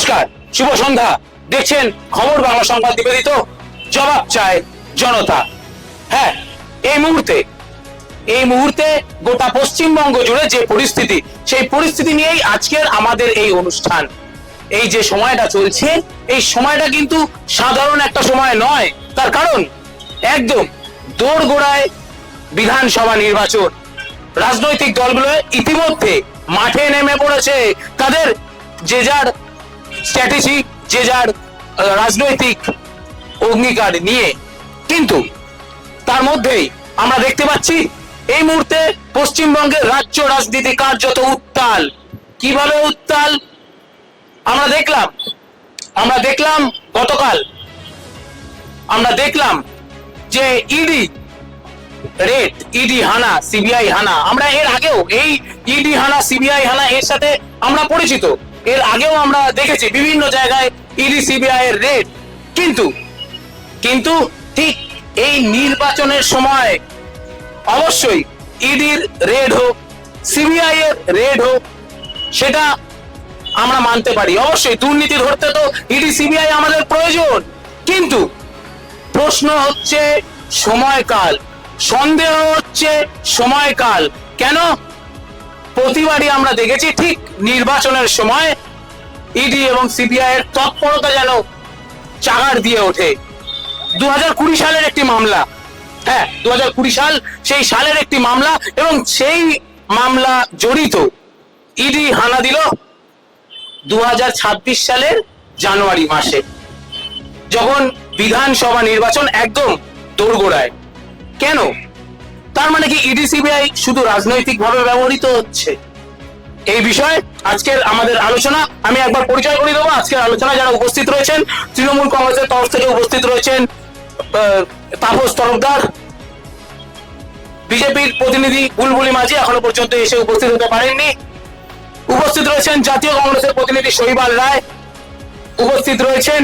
নমস্কার, শুভ সন্ধ্যা। দেখছেন খবর বাংলা সংবাদ নিবেদিত, জবাব চায় জনতা। হ্যাঁ, এই মুহূর্তে গোটা পশ্চিমবঙ্গ জুড়ে যে পরিস্থিতি, সেই পরিস্থিতি নিয়েই আজকের আমাদের এই অনুষ্ঠান। এই যে সময়টা চলছে, এই সময়টা কিন্তু সাধারণ একটা সময় নয়। তার কারণ একদম দোরগোড়ায় বিধানসভা নির্বাচন। রাজনৈতিক দলগুলো ইতিমধ্যে মাঠে নেমে পড়েছে তাদের যে যার স্ট্র্যাটেজি, যে যার রাজনৈতিক অঙ্গীকার নিয়ে। কিন্তু তার মধ্যেই আমরা দেখতে পাচ্ছি এই মুহূর্তে পশ্চিমবঙ্গের রাজ্য রাজনীতি কার্যত উত্তাল। কিভাবে উত্তাল আমরা দেখলাম গতকাল আমরা দেখলাম যে ইডি হানা, সিবিআই হানা। আমরা এর আগেও এই ইডি হানা, সিবিআই হানা এর সাথে আমরা পরিচিত। এর আগেও আমরা দেখেছি বিভিন্ন জায়গায় ইডি সিবিআই এর রেড। কিন্তু ঠিক এই নির্বাচনের সময় অবশ্যই ইডির রেড হোক, সিবিআই এর রেড হোক, সেটা আমরা মানতে পারি। অবশ্যই দুর্নীতি ধরতে তো ইডি সিবিআই আমাদের প্রয়োজন। কিন্তু প্রশ্ন হচ্ছে সময়কাল, সন্দেহ হচ্ছে সময়কাল। কেন? প্রতিবারই আমরা দেখেছি ঠিক নির্বাচনের সময় ইডি এবং সিবিআই এর তৎপরতা যেন চাগার দিয়ে ওঠে। 2020 সালের একটি মামলা, হ্যাঁ 2020 সাল, সেই সালের একটি মামলা, এবং সেই মামলা জড়িত ইডি হানা দিল 2026 সালের জানুয়ারি মাসে, যখন বিধানসভা নির্বাচন একদম দোরগোড়ায়। কেন? তার মানে কি ইডি সিবিআই শুধু রাজনৈতিক ভাবে ব্যবহৃত হচ্ছে? এই বিষয়ে আজকের আমাদের আলোচনা। আমি একবার পরিচয় করে দেবো। আজকের আলোচনা যারা উপস্থিত রয়েছেন, তৃণমূল কংগ্রেসের তরফ থেকে উপস্থিত রয়েছেন তাপস তরফদার, বিজেপির প্রতিনিধি বুলবুলি মাঝি এখনো পর্যন্ত এসে উপস্থিত হতে পারেননি, উপস্থিত রয়েছেন জাতীয় কংগ্রেসের প্রতিনিধি শৈবাল রায়, উপস্থিত রয়েছেন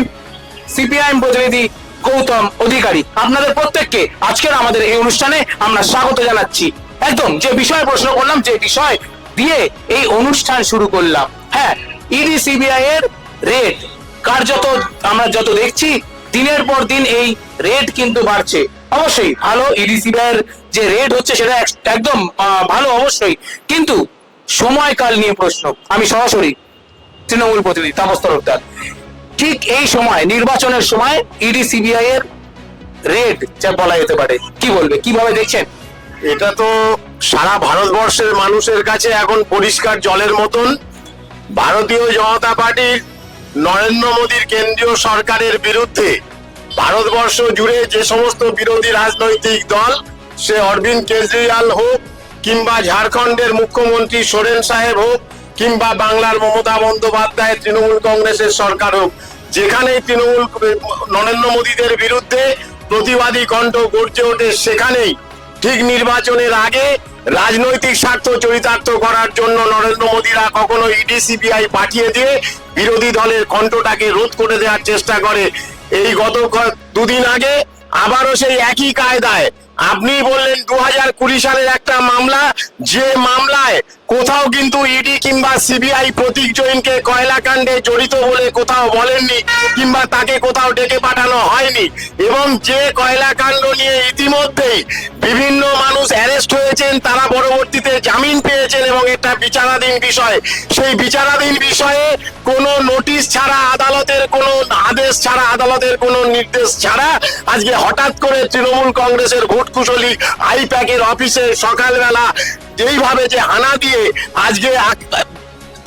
সিপিআইএম প্রতিনিধি গৌতম অধিকারী। আপনাদের প্রত্যেককে আজকের আমাদের এই অনুষ্ঠানে আমরা স্বাগত জানাচ্ছি। একদম যে বিষয় প্রশ্ন করলাম, যে বিষয় দিয়ে এই অনুষ্ঠান শুরু করলাম, হ্যাঁ ইডি সিবিআই এর রেড কার্যত আমরা যত দেখছি দিনের পর দিন এই রেড কিন্তু বাড়ছে। অবশ্যই ভালো, ইডি সিবিআই এর যে রেড হচ্ছে সেটা একদম ভালো অবশ্যই। কিন্তু সময়কাল নিয়ে প্রশ্ন। আমি সরাসরি তৃণমূল প্রতিনিধি তাপস তরফদার, ঠিক এই সময় নির্বাচনের সময় ইডি সিবিআই এর রেড যা বলা যেতে পারে, কি বলবে, কিভাবে দেখছেন? এটা তো সারা ভারতবর্ষের মানুষের কাছে এখন পরিষ্কার জলের মতন। ভারতীয় জনতা পার্টির নরেন্দ্র মোদীর কেন্দ্রীয় সরকারের বিরুদ্ধে ভারতবর্ষ জুড়ে যে সমস্ত বিরোধী রাজনৈতিক দল, সে অরবিন্দ কেজরিওয়াল হোক, কিংবা ঝাড়খণ্ডের মুখ্যমন্ত্রী সোরেন সাহেব হোক, কিংবা বাংলার মমতা বন্দ্যোপাধ্যায় তৃণমূল কংগ্রেসের সরকার হোক, যেখানেই নরেন্দ্র মোদীদের বিরুদ্ধে প্রতিবাদী কণ্ঠ গর্জে ওঠে, সেখানেই ঠিক নির্বাচনের আগে রাজনৈতিক স্বার্থ চরিতার্থ করার জন্য নরেন্দ্র মোদীরা কখনো ইডি সিবিআই পাঠিয়ে দিয়ে বিরোধী দলের কণ্ঠটাকে রোধ করে দেওয়ার চেষ্টা করে। এই গত দুদিন আগে আবারও সেই একই কায়দায় আপনি বললেন 2020 সালের একটা মামলা, যে মামলায় কোথাও কিন্তু ইডি কিংবা সিবিআই প্রতীক জৈনকে কয়লা কাণ্ডে জড়িত বলে কোথাও বলেননি, কিংবা তাকে কোথাও ডেকে পাঠানো হয়নি, এবং যে কয়লা কাণ্ড নিয়ে ইতিমধ্যেই বিভিন্ন মানুষ অ্যারেস্ট হয়েছেন, তারা পরবর্তীতে জামিন পেয়েছেন এবং এটা বিচারাধীন বিষয়। সেই বিচারাধীন বিষয়ে কোনো নোটিশ ছাড়া, আদালতের কোনো আদেশ ছাড়া, আদালতের কোনো নির্দেশ ছাড়া আজকে হঠাৎ করে তৃণমূল কংগ্রেসের ভোট কুশলী আইপ্যাকের অফিসে সকালবেলা যেইভাবে যে হানা দিয়ে আজকে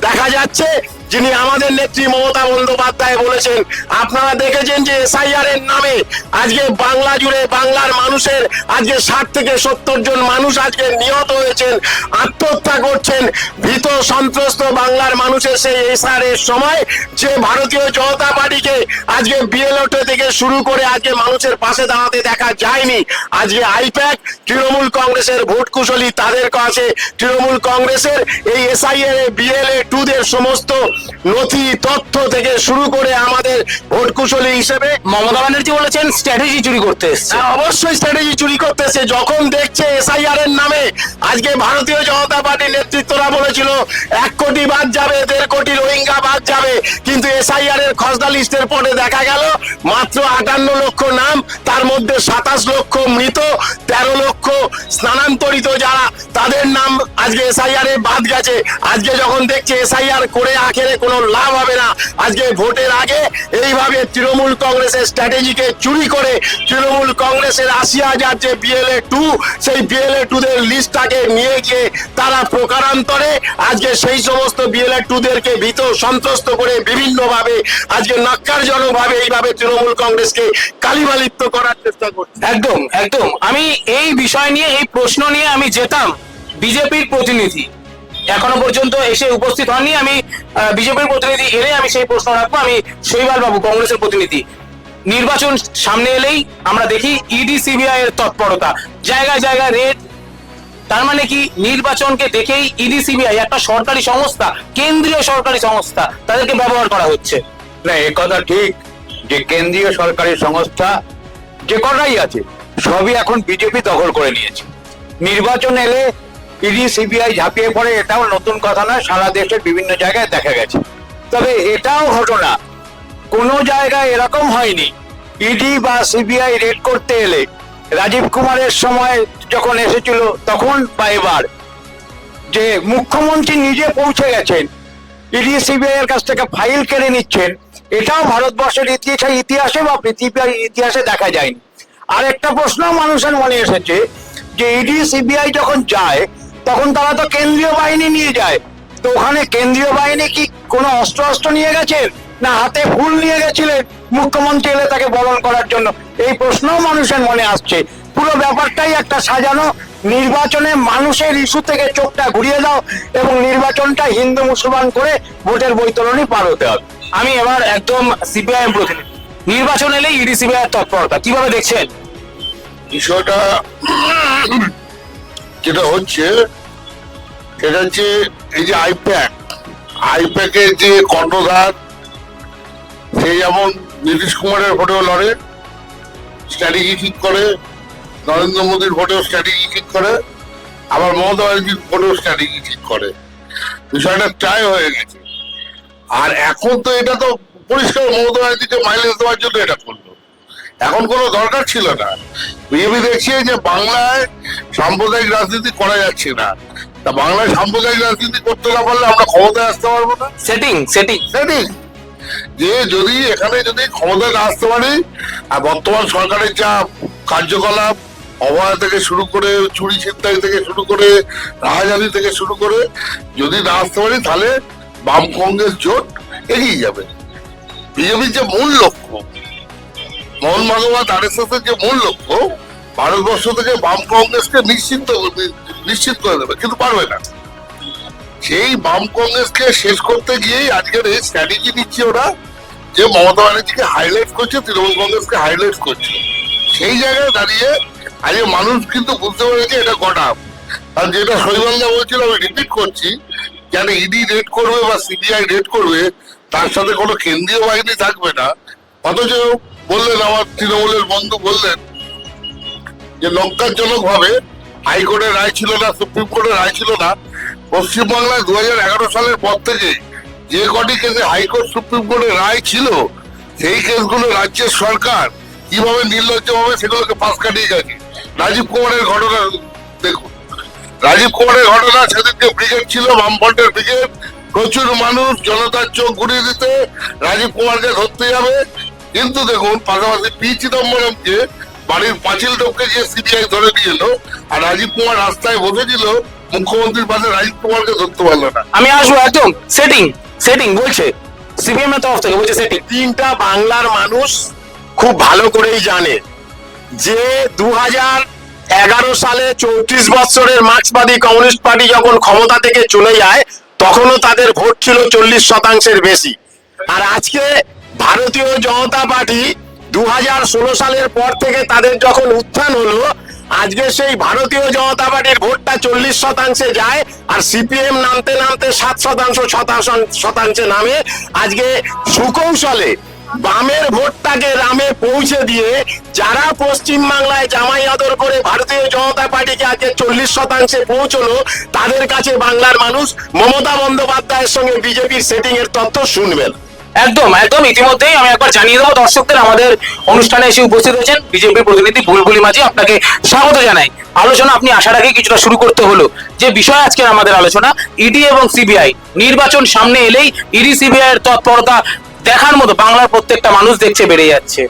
দেখা যাচ্ছে, যিনি আমাদের নেত্রী মমতা বন্দ্যোপাধ্যায় বলেছেন, আপনারা দেখেছেন যে এসআইআর এর নামে আজকে বাংলা জুড়ে বাংলার মানুষের আজকে 60 থেকে 70 জন মানুষ আজকে নিহত হয়েছেন, আত্মহত্যা করছেন। ভীত সন্ত্রস্ত বাংলার মানুষের সেই এসআইআর এর সময় যে ভারতীয় জনতা পার্টিকে আজকে বিএলও থেকে শুরু করে আজকে মানুষের পাশে দাঁড়াতে দেখা যায়নি, আজকে আইপ্যাক তৃণমূল কংগ্রেসের ভোট কুশলী তাদের কাছে তৃণমূল কংগ্রেসের এই এসআইআর বিএলএ 2 দের সমস্ত নথি তথ্য থেকে শুরু করে আমাদের ভোট কুশলী হিসেবে মমতা ব্যানার্জি বলেছেন স্ট্র্যাটেজি চুরি করতে এসছে। অবশ্যই স্ট্র্যাটেজি চুরি করতেছে। যখন দেখছে এসআইআর এর নামে আজকে ভারতীয় জনতা পার্টির নেতৃত্বরা বলেছিল 1 কোটি বাদ যাবে, 1.5 কোটি রোহিঙ্গা বাদ যাবে, কিন্তু এসআইআর এর খসড়া লিস্টের পরে দেখা গেল মাত্র 58 লক্ষ নাম, তার মধ্যে 27 লক্ষ মৃত, 13 লক্ষ স্থানান্তরিত যারা, তাদের নাম আজকে এসআইআর এ বাদ গেছে। আজকে যখন দেখছে এসআইআর করে আখেরে কোনো লাভ হবে না, আজকে ভোটের আগে এইভাবে তৃণমূল কংগ্রেসের স্ট্র্যাটেজিকে চুরি করে তৃণমূল কংগ্রেসের 80,000 যে BLA 2 সেই BLA 2 দের লিস্টটাকে নিয়ে গিয়ে তারা প্রকারান্তরে আজকে সেই সমস্ত BLA 2 দেরকে ভীত সন্ত্রস্ত করে বিভিন্নভাবে আজকে ন্যক্কারজনকভাবে এইভাবে তৃণমূল কংগ্রেসকে কালিমালিপ্ত করার চেষ্টা করছে। একদম একদম। আমি এই বিষয় নিয়ে, এই প্রশ্ন নিয়ে আমি যেতাম, বিজেপির প্রতিনিধি এখনো পর্যন্ত এসে উপস্থিত হননি। আমি বিজেপির প্রতিনিধি এলে আমি সেই প্রশ্ন রাখবো। আমি শৈবাল বাবু, কংগ্রেসের প্রতিনিধি, নির্বাচন সামনে এলেই আমরা দেখি ইডি সিবিআই এর তৎপরতা, জায়গায় জায়গায় রেড। তার মানে কি নির্বাচনকে দেখেই ইডি সিবিআই, একটা সরকারি সংস্থা, কেন্দ্রীয় সরকারি সংস্থা, তাদেরকে ব্যবহার করা হচ্ছে? না, এ কথা ঠিক যে কেন্দ্রীয় সরকারি সংস্থা যে কটাই আছে সবই এখন বিজেপি দখল করে নিয়েছে। নির্বাচন এলে ইডি সিবিআই ঝাঁপিয়ে পড়ে, এটাও নতুন কথা না, সারা দেশের বিভিন্ন জায়গায় দেখা গেছে। তবে এটাও ঘটনা, কোনো জায়গায় এরকম হয়নি ইডি বা সিবিআই রেড করতে এলে রাজীব কুমারের সময় যখন এসেছিল তখন বা এবার যে মুখ্যমন্ত্রী নিজে পৌঁছে গেছেন ইডি সিবিআই এর কাছ থেকে ফাইল কেড়ে নিচ্ছেন, এটাও ভারতবর্ষের ইতিহাসে বা পৃথিবীর ইতিহাসে দেখা যায়নি। আর একটা প্রশ্ন মানুষের মনে এসেছে যে ইডি সিবিআই যখন যায় তখন তারা তো কেন্দ্রীয় বাহিনী নিয়ে যায়, তো ওখানে কেন্দ্রীয় বাহিনী কি কোনো অস্ত্র নিয়ে গেছেন, না হাতে ফুল নিয়ে গেছিলেন মুখ্যমন্ত্রী এলে তাকে বরণ করার জন্য? এই প্রশ্নও মানুষের মনে আসছে। পুরো ব্যাপারটাই একটা সাজানো। নির্বাচনে মানুষের ইস্যু থেকে চোখটা ঘুরিয়ে দাও এবং নির্বাচনটা হিন্দু মুসলমান করে ভোটের বৈতরণী পার হতে হবে। আমি এবার একদম সিপিআইএম প্রতিনিধি, নির্বাচন এলেই ইডি সিবিআই এর তৎপরতা কিভাবে দেখছেন? বিষয়টা যেটা হচ্ছে সেটা হচ্ছে এই যে আইপ্যাকের যে কর্ণধার, সে যেমন নীতিশ কুমারের ভোটেও লড়ে, স্ট্র্যাটেজি ঠিক করে, নরেন্দ্র মোদীর ভোটেও স্ট্র্যাটেজি ঠিক করে, আবার মমতা ব্যানার্জির ভোটেও স্ট্র্যাটেজি ঠিক করে। বিষয়টা ট্রাই হয়ে গেছে। আর এখন তো এটা তো পরিষ্কার মমতা ব্যানার্জিকে মাইলেজ দেওয়ার জন্য এটা করলো, এখন কোনো দরকার ছিল না। বিজেপি দেখছে যে বাংলায় সাম্প্রদায়িক রাজনীতি করা যাচ্ছে না, তা বাংলায় সাম্প্রদায়িক রাজনীতি করতে না পারলে আমরা ক্ষমতায় আসতে পারবো না। সেটিং যে যদি এখানে যদি ক্ষমতায় না আসতে পারি, আর বর্তমান সরকারের যা কার্যকলাপ, অবহেলা থেকে শুরু করে, চুরি ছিনতাই থেকে শুরু করে, রাহাজানি থেকে শুরু করে যদি না আসতে পারি, তাহলে বাম কংগ্রেস জোট এগিয়ে যাবে। বিজেপির যে মূল লক্ষ্য, মোহন ভাগবত RSS এর যে মূল লক্ষ্য, ভারতবর্ষ থেকে বাম কংগ্রেসকে নিশ্চিত করে দেবে, কিন্তু পারবে না। সেই বাম কংগ্রেসকে শেষ করতে গিয়েই আজকের এই স্ট্র্যাটেজি নিচ্ছে ওরা, যে মমতা ব্যানার্জিকে হাইলাইট করছে, তৃণমূল কংগ্রেসকে হাইলাইট করছে। সেই জায়গায় দাঁড়িয়ে আজকে মানুষ কিন্তু বুঝতে পেরেছে এটা গডাপ। আর যেটা শৈবালদা বলছিল, আমি রিপিট করছি, কেন ইডি রেড করবে বা সিবিআই রেড করবে, তার সাথে কোনো কেন্দ্রীয় বাহিনী থাকবে না। অথচ বললেন, আমার তৃণমূলের বন্ধু বললেন যে ন্যক্কারজনক ভাবে হাইকোর্টের রায় ছিল না, সুপ্রিম কোর্টের রায় ছিল না। পশ্চিমবাংলায় 2011 সালের পর থেকে যে কটি কেসে হাইকোর্ট সুপ্রিম কোর্টের রায় ছিল, সেই কেসগুলো রাজ্যের সরকার কিভাবে নির্লজ্জভাবে সেগুলোকে পাশ কাটিয়ে গেছে। রাজীব কুমারের ঘটনা দেখুন, রাজীব কুমারের ঘটনা, সেদিনকে ব্রিগেড ছিল, বামফ্রন্টের ব্রিগেড, প্রচুর মানুষ, জনতার চোখ ঘুরিয়ে দিতে রাজীব কুমারকে ধরতে যাবে। কিন্তু দেখুন, পাশাপাশি পি চিদম্বরমকে বাড়ির পাঁচিল টপকে গিয়ে সিবিআই ধরে নিয়ে এলো, আর রাজীব কুমার রাস্তায় বসেছিল, মুখ্যমন্ত্রীর পাশে রাজীব কুমারকে ধরতে পারলো না। আমি আসবো একদম। সেটিং বলছে সিপিএম এর তরফ থেকে, বলছে সেটিং। তিনটা বাংলার মানুষ খুব ভালো করেই জানে যে 2011 সালে 34 বছরের মার্ক্সবাদী কমিউনিস্ট পার্টি যখন ক্ষমতা থেকে চলে যায়, তখনও তাদের ভোট ছিল 40% বেশি। আর আজকে ভারতীয় জনতা পার্টি 2016 সালের পর থেকে তাদের যখন উত্থান হলো, আজকে সেই ভারতীয় জনতা পার্টির ভোটটা 40% যায়, আর সিপিএম নামতে নামতে 7% নামে আজকে সুকৌশলে বামের ভোটটাকে রামে পৌঁছে দিয়ে যারা পশ্চিম বাংলায় জামাই আদর করে ভারতীয় জনতা পার্টিকে আজকে 40% পৌঁছলো, তাদের কাছে বাংলার মানুষ মমতা বন্দ্যোপাধ্যায়ের সঙ্গে বিজেপির সেটিং এর তথ্য শুনবেন। একদম একদম ইতিমধ্যেই আমি একবার জানিয়ে দেবো দর্শকদের, আমাদের অনুষ্ঠানে এসে উপস্থিত হয়েছেন বিজেপি প্রতিনিধি বুলবুলি মাঝি। আপনাকে স্বাগত জানাই। আলোচনা আপনি আসার আগে কিছুটা শুরু করতে হলো, যে বিষয় আজকের আমাদের আলোচনা ইডি এবং সিবিআই। নির্বাচন সামনে এলেই ইডি সিবিআই এর তৎপরতা দেখার মতো বাংলার প্রত্যেকটা মানুষ দেখছে বেড়ে যাচ্ছে।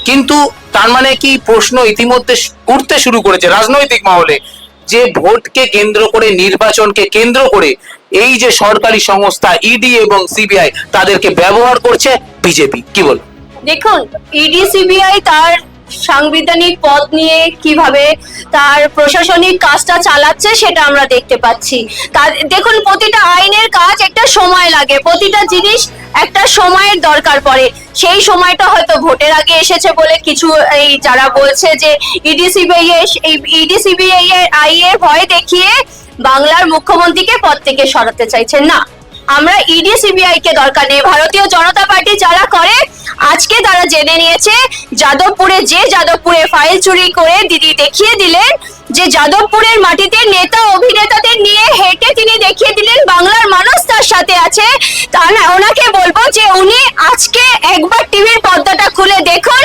কিন্তু তার মানে কি প্রশ্ন ইতিমধ্যে উঠতে শুরু করেছে রাজনৈতিক মহলে, যে ভোটকে কেন্দ্র করে, নির্বাচনকে কেন্দ্র করে এই যে সরকারি সংস্থা ইডি এবং সিবিআই তাদেরকে ব্যবহার করছে বিজেপি, কি বল? দেখুন, ইডি সিবিআই তার সাংবিধানিক পদ নিয়ে কিভাবে তার প্রশাসনিক কাজটা চালাচ্ছে সেটা আমরা দেখতে পাচ্ছি। দেখুন, প্রতিটা আইনের কাজ একটা সময় লাগে, প্রতিটা জিনিস একটা সময়ের দরকার পড়ে। সেই সময়টা হয়তো ভোটের আগে এসেছে বলে কিছু এই যারা বলছে যে ইডি সিবিআই এর ভয় দেখিয়ে বাংলার মুখ্যমন্ত্রীকে পদ থেকে সরাতে চাইছেন না। আমরা ইডি সিবিআই কে দরকার নেই। ভারতীয় জনতা পার্টি যারা করে, আজকে তারা জেনে নিয়েছে যাদবপুরে ফাইল চুরি করে দিদি দেখিয়ে দিলেন যে যাদবপুরের মাটিতে নেতা অভিনেতাদের নিয়ে হেঁটে তিনি দেখিয়ে দিলেন বাংলার মানুষ তার সাথে আছে। ওনাকে বলবো যে উনি আজকে একবার টিভির পর্দাটা খুলে দেখুন,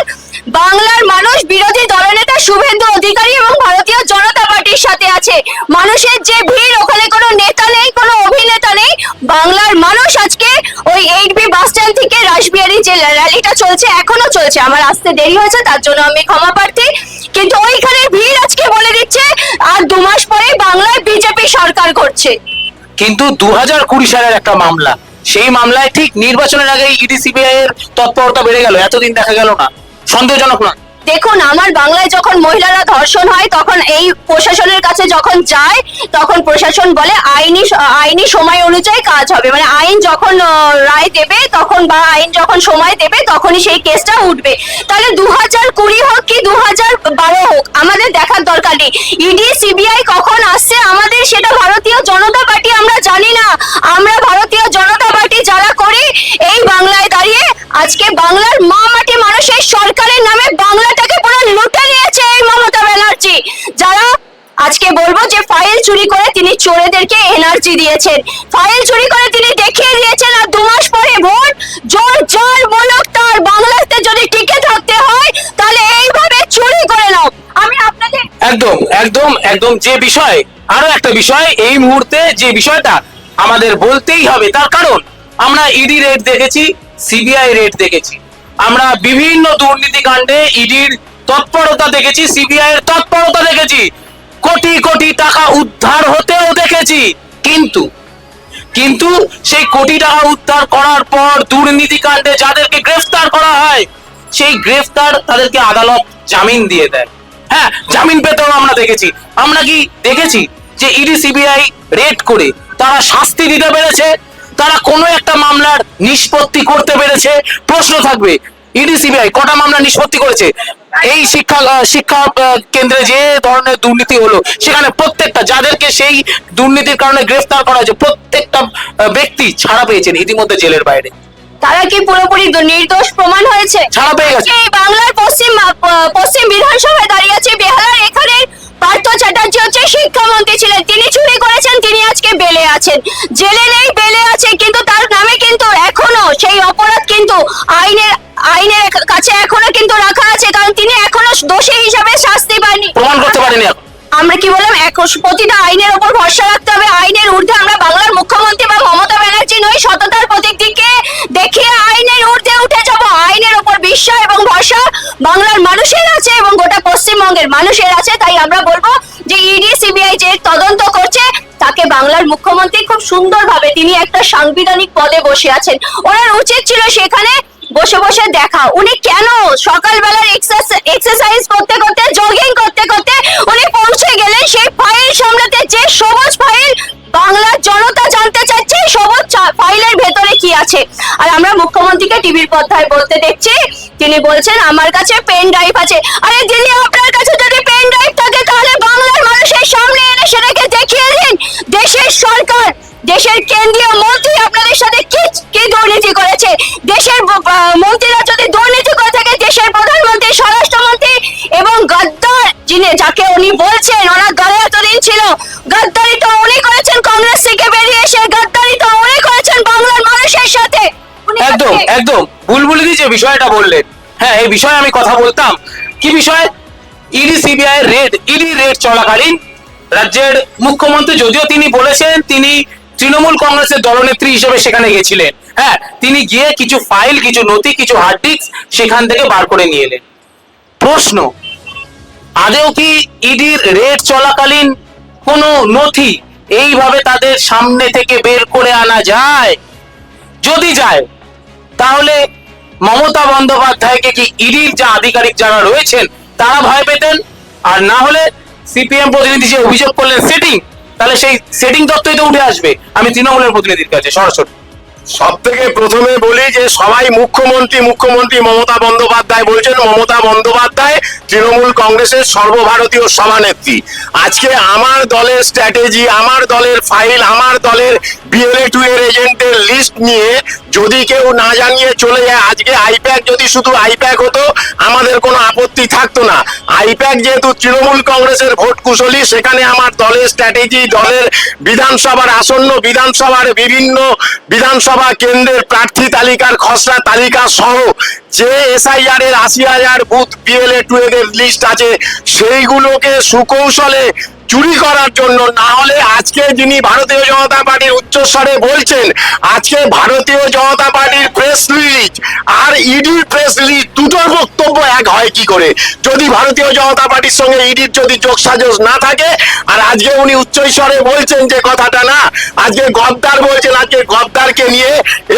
বাংলার মানুষ বিরোধী দলনেতা শুভেন্দু অধিকারী এবং ভারতীয় জনতা পার্টির সাথে আছে। মানুষের যে ভিড়, ওখানে কোনো নেতা নেই, কোনো অভিনেতা নেই। বাংলার মানুষ আজকে ওই 8B বাস স্ট্যান্ড থেকে রাসবিহারী যে র্যালিটা চলছে, এখনো চলছে, আমার আসতে দেরি হয়েছে তার জন্য আমি ক্ষমা প্রার্থী, কিন্তু ওইখানে ভিড় আজকে বলে দিচ্ছে আর 2 মাস পরে বাংলায় বিজেপি সরকার করছে। কিন্তু 2020 সালের একটা মামলা, সেই মামলায় ঠিক নির্বাচনের আগে ইডি সিবিআই এর তৎপরতা বেড়ে গেল, এতদিন দেখা গেল না, সন্দেহজনক না? দেখুন, আমার বাংলায় যখন মহিলারা ধর্ষণ হয় তখন এই প্রশাসনের কাছে যখন যায় তখন প্রশাসন বলে আইনি সময় অনুযায়ী কাজ হবে, মানে আইন যখন রায় দেবে তখন বা আইন যখন সময় দেবে তখনই সেই কেসটা উঠবে। তাহলে 2020 হোক কি 2012 হোক, আমাদের দেখার দরকার নেই ইডি সিবিআই কখন আসছে আমাদের সেটা ভারতীয় জনতা পার্টি আমরা জানি না। আমরা ভারতীয় জনতা পার্টি যারা করি এই বাংলায় দাঁড়িয়ে আজকে বাংলার মাটি মানুষের সরকারের নামে বাংলাটাকে পুরো লুটে নিয়েছে এই মমতা ব্যানার্জি। যারা আজকে বলবো যে ফাইল চুরি করে তিনি চোরেদেরকে এনার্জি দিয়েছেন, ফাইল চুরি করে তিনি দেখিয়ে দিয়েছেন আর 2 মাস পরে ভোট, জোর জার বলক তার বাংলাতে যদি টিকে থাকতে হয় তাহলে এইভাবে চুরি করে নাও। আমি আপনাদের একদম একদম একদম যে বিষয়, আরো একটা বিষয় এই মুহূর্তে যে বিষয়টা আমাদের বলতেই হবে, তার কারণ আমরা ইডি রেড দেখেছি, সিবিআই রেড দেখেছি, আমরা বিভিন্ন দুর্নীতি কাণ্ডে ইডির তৎপরতা দেখেছি, সিবিআই এর তৎপরতা দেখেছি, কোটি কোটি টাকা উদ্ধার হতেও দেখেছি। কিন্তু সেই কোটি টাকা উদ্ধার করার পর দুর্নীতি কাণ্ডে যাদেরকে গ্রেফতার করা হয়, সেই গ্রেফতার তাদেরকে আদালত জামিন দিয়ে দেয়। হ্যাঁ, জামিন পেতেও আমরা দেখেছি। আমরা কি দেখেছি যে ইডি সিবিআই রেড করে তারা শাস্তি দিতে পেরেছে, তারা কোনো একটা মামলার নিষ্পত্তি করতে পেরেছে? প্রশ্ন থাকবে, ইডি সিবিআই কটা মামলা নিষ্পত্তি করেছে? এই শিক্ষা কেন্দ্রে যে ধরনের দুর্নীতি হলো সেখানে প্রত্যেকটা যাদেরকে সেই দুর্নীতির কারণে গ্রেফতার করা হয়েছে প্রত্যেকটা ব্যক্তি ছাড়া পেয়েছেন ইতিমধ্যে জেলের বাইরে। তারা কি পুরোপুরি নির্দোষ প্রমাণ হয়েছে? ছাড়া পেয়ে গেছে। এই বাংলার পশ্চিম বিধানসভায় দাঁড়িয়ে আছে বেহালার এখানে পার্থ চ্যাটার্জি হচ্ছে শিক্ষামন্ত্রী ছিলেন, তিনি চুরি করেছেন, তিনি আজকে বেলে আছেন। জেলে নেই, বেলে আছে, কিন্তু তার নামে কিন্তু এখনো সেই অপরাধ কিন্তু আইনের কাছে এখনো কিন্তু রাখা আছে, কারণ তিনি এখনো দোষী হিসাবে শাস্তি পাননি, প্রমাণ করতে পারেনি। আমরা কি বললাম, প্রতিটা আইনের উপর ভরসা রাখতে হবে। আইনের ঊর্ধ্বে আমরা বাংলার মুখ্যমন্ত্রী বা মমতা ব্যানার্জি নই, সততার প্রতীক দিকে দেখিয়ে আইনের ঊর্ধ্বে উঠে যাব। আইনের উপর বিশ্বাস এবং ভরসা বাংলার মানুষের আছে এবং গোটা পশ্চিমবঙ্গের মানুষের আছে। তাই আমরা বলবো যে ইডি সিবিআই যে তদন্ত করছে তাকে বাংলার মুখ্যমন্ত্রী খুব সুন্দরভাবে, তিনি একটা সাংবিধানিক পদে বসে আছেন, ওনার উচিত ছিল সেখানে বসে বসে দেখা। উনি কেন সকালবেলার এক্সারসাইজ করতে করতে, জগিং করতে করতে উনি পৌঁছে গেলেন সেই ফাইল সামলাতে, যে সবুজ ফাইল বাংলার জনতা জানতে চাচ্ছে সবুজ ফাইলের ভেতরে কি আছে। আর আমরা মুখ্যমন্ত্রীকে টিভির পর্দায় বলতে দেখছি, তিনি বলছেন আমার কাছে পেন ড্রাইভ আছে। আরে দিদি, আপনার কাছে যদি পেন ড্রাইভ থাকে তাহলে সরকার, দেশের কেন্দ্রীয় মন্ত্রী আপনাদের সাথে কি কি দুর্নীতি করেছে? দেশের মন্ত্রীরা যদি দুর্নীতি করে থাকে, দেশের প্রধানমন্ত্রী, স্বরাষ্ট্রমন্ত্রী এবং গদ্দার যিনি, যাকে উনি বলছেন ওনার দলে এতদিন ছিল, গদ্দারি তো উনি করেছেন কংগ্রেস থেকে বেরিয়ে এসে, গদ্দারি তো উনি করেছেন বাংলার মানুষের সাথে। উনি একদম আজকে- একদম বুলবুলি যে বিষয়টা বললেন, হ্যাঁ এই বিষয়ে আমি কথা বলতাম। কি বিষয়? ইডি সিবিআই রেড চলাকালীন রাজ্যের মুখ্যমন্ত্রী, যদিও তিনি বলেছেন তিনি তৃণমূল কংগ্রেসের দলনেত্রী হিসেবে সেখানে গেছিলেন, হ্যাঁ তিনি গিয়ে কিছু ফাইল, কিছু নথি, কিছু হার্ড ডিস্ক সেখান থেকে বার করে নিয়ে এলেন। প্রশ্ন, আদেও কি ইডির রেড চলাকালীন কোনো নথি এইভাবে তাদের সামনে থেকে বের করে আনা যায়? যদি যায় তাহলে মমতা বন্দ্যোপাধ্যায়কে কি ইডির যা আধিকারিক যারা রয়েছেন তারা ভয় পেতেন? আর না হলে সিপিএম প্রতিনিধি যে অভিযোগ করলেন সেটিং, তাহলে সেই সেটিং তত্ত্বই তো উঠে আসবে। আমি তৃণমূলের প্রতিনিধির কাছে সরাসরি সব থেকে প্রথমে বলি যে সবাই মুখ্যমন্ত্রী মমতা বন্দ্যোপাধ্যায় বলছেন। মমতা বন্দ্যোপাধ্যায় তৃণমূল কংগ্রেসের সর্বভারতীয় সভানেত্রী। আজকে আমার দলের স্ট্র্যাটেজি, আমার দলের ফাইল, আমার দলের BLA-2 এর এজেন্টের লিস্ট নিয়ে যদি কেউ না জানিয়ে চলে যায়, আজকে আইপ্যাক যদি শুধু আইপ্যাক হতো আমাদের কোনো আপত্তি থাকতো না। আইপ্যাক যেহেতু তৃণমূল কংগ্রেসের ভোট কুশলী, সেখানে আমার দলের স্ট্র্যাটেজি, দলের বিধানসভার আসন্ন বিধানসভার বিভিন্ন বিধানসভা কেন্দ্রের প্রার্থী তালিকার খসড়া তালিকা সহ যে SIR এর 80,000 বুথ BLA-2 এর লিস্ট আছে, সেইগুলোকে সুকৌশলে চুরি করার জন্য, না হলে আজকে যিনি ভারতীয় জনতা পার্টির উচ্চস্বরে বলছেন, আজকে ভারতীয় জনতা পার্টির প্রেস রিলিজ আর ইডির প্রেস রিলিজ দুটোর বক্তব্য এক হয় কি করে? যদি ভারতীয় জনতা পার্টির সঙ্গে ইডির যদি যোগসাজশ না থাকে, আর আজকে উনি উচ্চস্বরে বলছেন যে কথাটা না, আজকে গদ্দার বলছেন, আজকে গদ্দারকে নিয়ে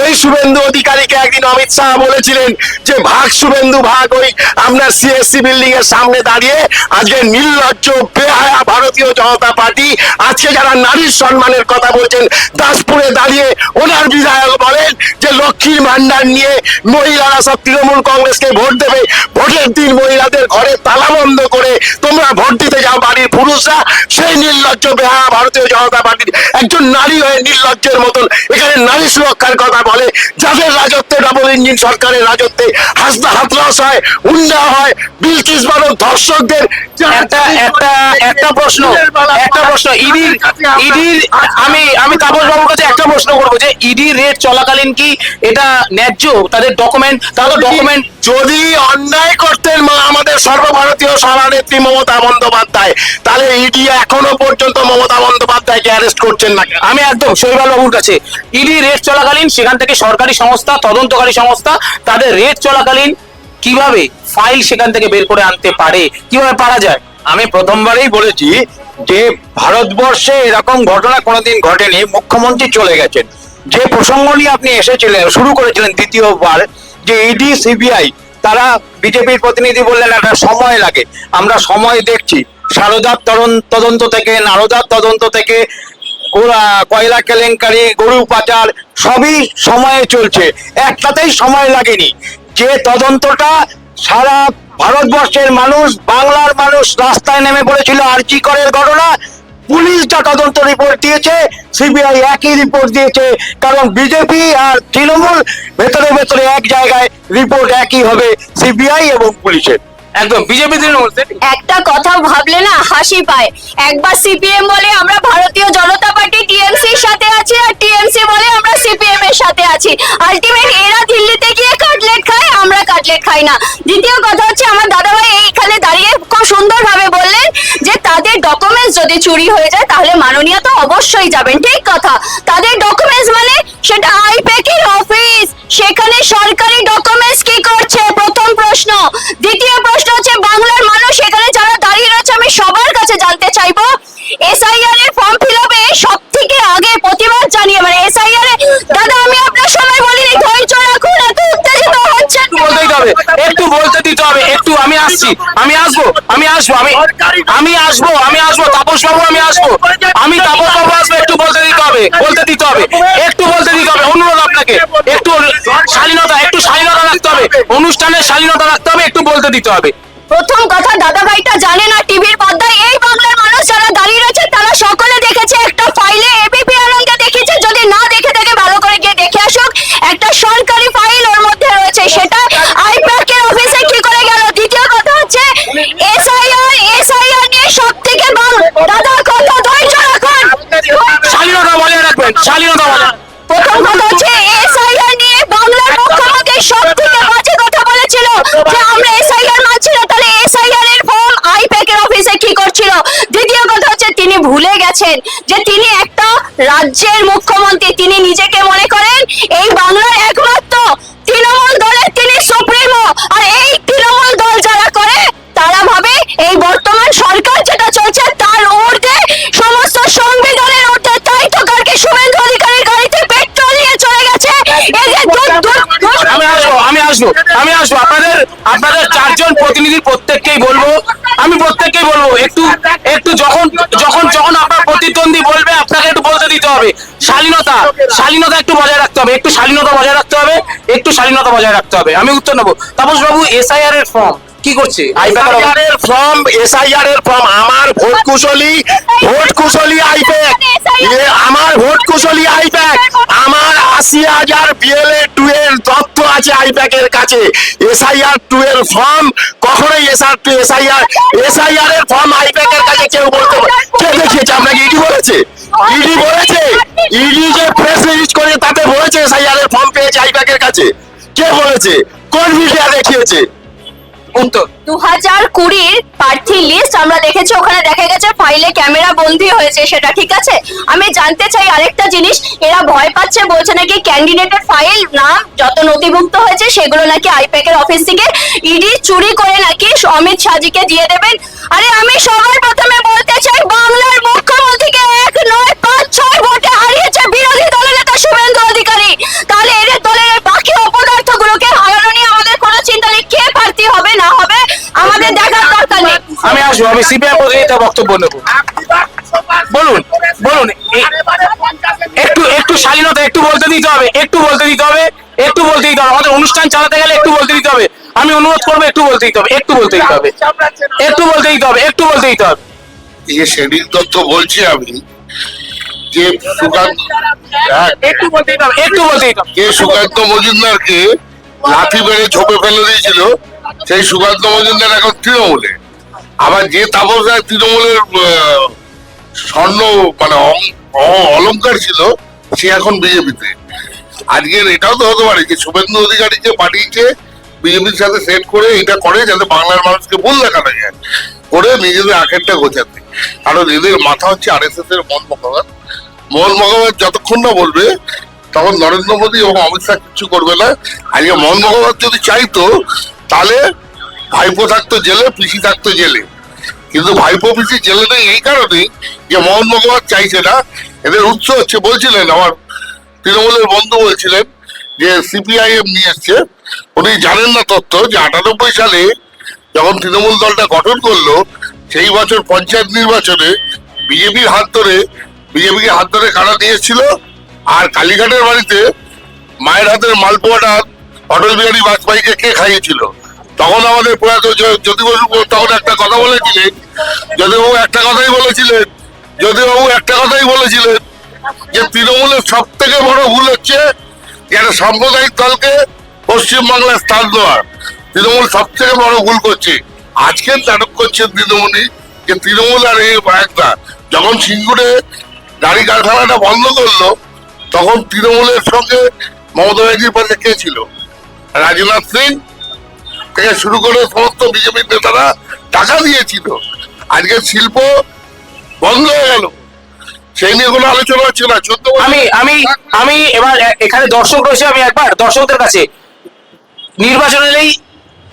এই শুভেন্দু অধিকারীকে একদিন অমিত শাহ বলেছিলেন যে ভাগ শুভেন্দু ভাগ, ওই আপনার CSC বিল্ডিং এর সামনে দাঁড়িয়ে আজকে নির্লজ্জ বেহায়া ভারতীয় জনতা পার্টি আজকে যারা নারীর সম্মানের কথা বলছেন, দাসপুরে দাঁড়িয়ে ওনার বিধায়ক বলেন যে লক্ষ্মীর ভান্ডার নিয়ে মহিলারা সব তৃণমূল কংগ্রেসকে ভোট দেবে। ভোটের দিন মহিলাদের ঘরে তালা বন্ধ করে তোমরা ভোট দিতে যাও বাড়ির পুরুষরা। সেই নির্লজ্জ বেহায়া ভারতীয় জনতা পার্টির একজন নারী হয়ে নির্লজ্জের মতন এখানে নারী সুরক্ষার কথা বলে, যাদের রাজত্বে, ডাবল ইঞ্জিন সরকারের রাজত্বে হাসনা হাতরাস হয়, উন্নয়ন হয়, বিলকিস বানো ধর্ষকদের একটা প্রশ্ন ইডির আমি তাপস বাবুর কাছে একটা প্রশ্ন করবো যে ইডির রেড চলাকালীন কি এটা ন্যায্য? তাদের ডকুমেন্ট, তাদের ডকুমেন্ট যদি অন্যায় করতেন আমাদের সর্বভারতীয় সভানেত্রী মমতা বন্দ্যোপাধ্যায়, তাহলে ইডি এখনো পর্যন্ত মমতা বন্দ্যোপাধ্যায়কে অ্যারেস্ট করছেন না। আমি একদম শৈবাল বাবুর কাছে, ইডি রেড চলাকালীন সেখান থেকে সরকারি সংস্থা, তদন্তকারী সংস্থা তাদের রেড চলাকালীন কিভাবে ফাইল সেখান থেকে বের করে আনতে পারে, কিভাবে পারা যায়? আমি প্রথমবারেই বলেছি যে ভারতবর্ষে এরকম ঘটনা কোনোদিন ঘটেনি। মুখ্যমন্ত্রী চলে গেছেন, যে প্রসঙ্গ নিয়ে আপনি এসেছিলেন, শুরু করেছিলেন দ্বিতীয়বার, যে ইডি সিবিআই তারা, বিজেপির প্রতিনিধি বললেন একটা সময় লাগে। আমরা সময় দেখছি, সারদার তদন্ত থেকে, নারদার তদন্ত থেকে, কয়লা কেলেঙ্কারি, গরু পাচার, সবই সময়ে চলছে, একটাতেই সময় লাগেনি। যে তদন্তটা সারা ভারতবর্ষের মানুষ, বাংলার মানুষ রাস্তায় নেমে পড়েছিল আরজি করের ঘটনা, পুলিশ যা তদন্ত রিপোর্ট দিয়েছে, সিবিআই একই রিপোর্ট দিয়েছে। কারণ বিজেপি আর তৃণমূল ভেতরে ভেতরে এক জায়গায়, রিপোর্ট একই হবে সিবিআই এবং পুলিশের। একদম বিজেপি তৃণমূল একটা কথা ভাবলে না হাসি পায়। একবার সিপিএম বলে আমরা ভারতীয় জনতা পার্টি TMC এর সাথে আছি, আর TMC বলে আমরা CPM এর সাথে আছি। আলটিমেট এরা দিল্লিতে গিয়ে কাটলেট খায়, আমরা কাটলেট খাই না। দ্বিতীয় কথা হচ্ছে, আমার দাদাভাই এইখানে দাঁড়িয়ে খুব সুন্দরভাবে বললেন যে তাদের ডকুমেন্টস যদি চুরি হয়ে যায় তাহলে মাননীয় তো অবশ্যই যাবেন, ঠিক কথা। তাদের ডকুমেন্টস মানে সেটা আইপ্যাক এর অফিস, সেখানে সরকারি ডকুমেন্টস কি করছে, প্রথম প্রশ্ন। দ্বিতীয় প্রশ্ন হচ্ছে, বাংলার মানুষ এখানে যারা দাঁড়িয়ে রয়েছে, আমি সবার কাছে জানতে চাইবো, SIR এর ফর্ম ফিল আপে সব থেকে আগে প্রতিবাদ জানিয়ে, মানে SIR এ, দাদা আমি আপনার সময় বলিনি, ধৈর্য রাখুন, এত উত্তেজিত হচ্ছেন। বলতেই হবে, একটু বলতে দিতে হবে, একটু আমি আসছি, আমি আসবো তাপস বাবু, আমি আসবো তাপস বাবু আসবো, একটু বলতে দিতে হবে, একটু বলতে দিতে হবে। অনুরোধ আপনাকে, একটু শালীনতা রাখতে হবে, অনুষ্ঠানের শালীনতা রাখতে হবে, একটু বলতে দিতে হবে। প্রথম কথা, দাদা ভাইটা জানে না টিভির পর্দায় এই বাংলার মানুষ যারা দাঁড়িয়ে রয়েছে তারা সকলে দেখেছে একটা ফাইলে ABP সরকারি ফাইল ওর মধ্যে রয়েছে, সেটা আইপ্যাক এর অফিসে কি করে গেল? দ্বিতীয় কথা হচ্ছে এসআইআর নিয়ে সব থেকে দাদা কথা ধৈর্য রাখুন। শালীনতা বজায় রাখবেন, শালীনতা বজায়। প্রথম কথা হচ্ছে এসআইআর নিয়ে বাংলার মুখ্যমন্ত্রী সব থেকে বাজে কথা বলেছিল যে আমরা এসআইআর মানছি না, তাহলে এসআইআর এর ফর্ম আইপ্যাক এর অফিসে কি করছিল? দ্বিতীয় কথা হচ্ছে তিনি ভুলে গেছেন যে তিনি একটা রাজ্যের মুখ্যমন্ত্রী, তিনি নিজেকে মনে করেন এই বাংলার একমাত্র তৃণমূল দলের তিনি সুপ্রিমো, আর এই তৃণমূল দল যারা করে তারা ভাবে এই বর্তমান সরকার যেটা চলছে তার ঊর্ধ্বে, সমস্ত সংবিধানের ঊর্ধ্বে। তাই তো কালকে শুভেন্দু অধিকারীর গাড়িতে পেট্রোল নিয়ে চলে গেছে। এই যে আমি আসবো আপনাদের চারজন প্রতিনিধির প্রত্যেককেই বলবো, একটু যখন আপনার প্রতিদ্বন্দ্বী বলবে আপনাকে একটু বলতে দিতে হবে। শালীনতা একটু বজায় রাখতে হবে, একটু শালীনতা বজায় রাখতে হবে। আমি উত্তর নেবো। তাপস বাবু, এসআইআর এর ফর্ম কি করছে? এসআইআর এর ফর্ম আমার ভোট কুশলী আইপ্যাক, আমার ভোট কুশলী আইপ্যাক, আমার ৮০,০০০ বিএলএ 2 এর তথ্য আছে আইপ্যাক এর কাছে। এসআইআর 2 এর ফর্ম কখনোই এসআইআর এর ফর্ম আইপ্যাক এর কাছে কেউ বলতে কে দেখিয়েছে? আপনাকে ইডি বলেছে? ইডি যে প্রেস রিলিজ করে তাতে বলেছে এসআইআর এর ফর্ম পেয়েছে আইপ্যাক এর কাছে? কে বলেছে? কোন মিডিয়া দেখিয়েছে? উত্তর 2020 প্রার্থী লিস্ট আমরা দেখেছি, ওখানে দেখা গেছে ফাইলে ক্যামেরা বন্দী হয়েছে, সেটা ঠিক আছে। আমি জানতে চাই আরেকটা জিনিস, এরা ভয় পাচ্ছে, বলছে নাকি ক্যান্ডিডেটের ফাইল নাম যত নথিভুক্ত হয়েছে সেগুলো নাকি আইপ্যাক এর অফিস থেকে ইডি চুরি করে নাকি অমিত শাহজিকে দিয়ে দেবেন। আরে আমি সবার প্রথমে বলতে চাই, বাংলার মুখ্যমন্ত্রীকে 1 নয় 5-6 ভোটে হারিয়েছে বিরোধী দলের নেতা শুভেন্দু অধিকারী। তাহলে এদের দলের বাকি অপদার্থগুলোকে হারানো নিয়ে আমাদের কোনো চিন্তা নেই। কে প্রার্থী হবে না হবে আমাদের দেখার দরকার নেই। আমি সিপিআই প্রতিনিধির বক্তব্য নেব। বলুন একটু শালীনতা একটু বলতে দিতে হবে। আমাদের অনুষ্ঠান চালাতে গেলে একটু বলতে দিতে হবে। আমি অনুরোধ করবো একটু বলতে দিতে হবে। যে সেদিন তথ্য বলছি আমি, যে সুকান্ত মজুমদারকে লাঠি মেরে ঝোপে ফেলে দিয়েছিল, সেই সুকান্ত মজুমদার এখন তৃণমূলে। আবার যে তাপস রায় তৃণমূলের স্বর্ণ মানে অলংকার ছিল, সে এখন বিজেপিতে। আজকের এটাও তো হতে পারে যে শুভেন্দু অধিকারীকে পাঠিয়েছে বিজেপির সাথে সেট করে, এটা করে যাতে বাংলার মানুষকে ভুল দেখানো যায়, করে নিজেদের আখেরটা গোছাতে। কারণ এদের মাথা হচ্ছে আরএসএস এর মোহন ভগবত যতক্ষণ না বলবে তখন নরেন্দ্র মোদী এবং অমিত শাহ কিছু করবে না। আজকে মোহন ভগবত যদি চাইতো তাহলে ভাইপো থাকতো জেলে, পিসি থাকতো জেলে, কিন্তু ভাইপো পিসি জেলে নেই এই কারণে যে মোহন ভগবত চাইছে না। এদের উৎস হচ্ছে, বলছিলেন আমার তৃণমূলের বন্ধু বলছিলেন যে সিপিআইএম নিয়ে এসছে, উনি জানেন না তথ্য যে ৯৮ সালে যখন তৃণমূল দলটা গঠন করলো, সেই বছর পঞ্চায়েত নির্বাচনে বিজেপিকে হাত ধরে কারা দিয়েছিল, আর কালীঘাটের বাড়িতে মায়ের হাতের মালপোয়াটা অটল বিহারী বাজপেয়ীকে কে খাইয়েছিল? তখন আমাদের প্রয়াত জ্যোতি বসু তখন একটা কথা বলেছিলেন, জ্যোতিবাবু একটা কথাই বলেছিলেন যে তৃণমূলের সব থেকে বড় ভুল হচ্ছে যে একটা সাম্প্রদায়িক দলকে পশ্চিমবাংলায় স্থান দেওয়া। তৃণমূল সব থেকে বড় ভুল করছে। আজকের নাটক করছেন তৃণমূলই, যে তৃণমূল আর এই একটা, যখন সিঙ্গুরে গাড়ি কারখানাটা বন্ধ করলো তখন তৃণমূলের সঙ্গে মমতা ব্যানার্জির পাশে কে ছিল? রাজনাথ সিং থেকে শুরু করে সমস্ত বিজেপির নেতারা টাকা দিয়েছিল। আজকে শিল্প বন্ধ হয়ে গেল, সেই নিয়ে কোনো আলোচনা হচ্ছে না। আমি এবার এখানে দর্শক রয়েছে, আমি একবার দর্শকদের কাছে, নির্বাচন এলেই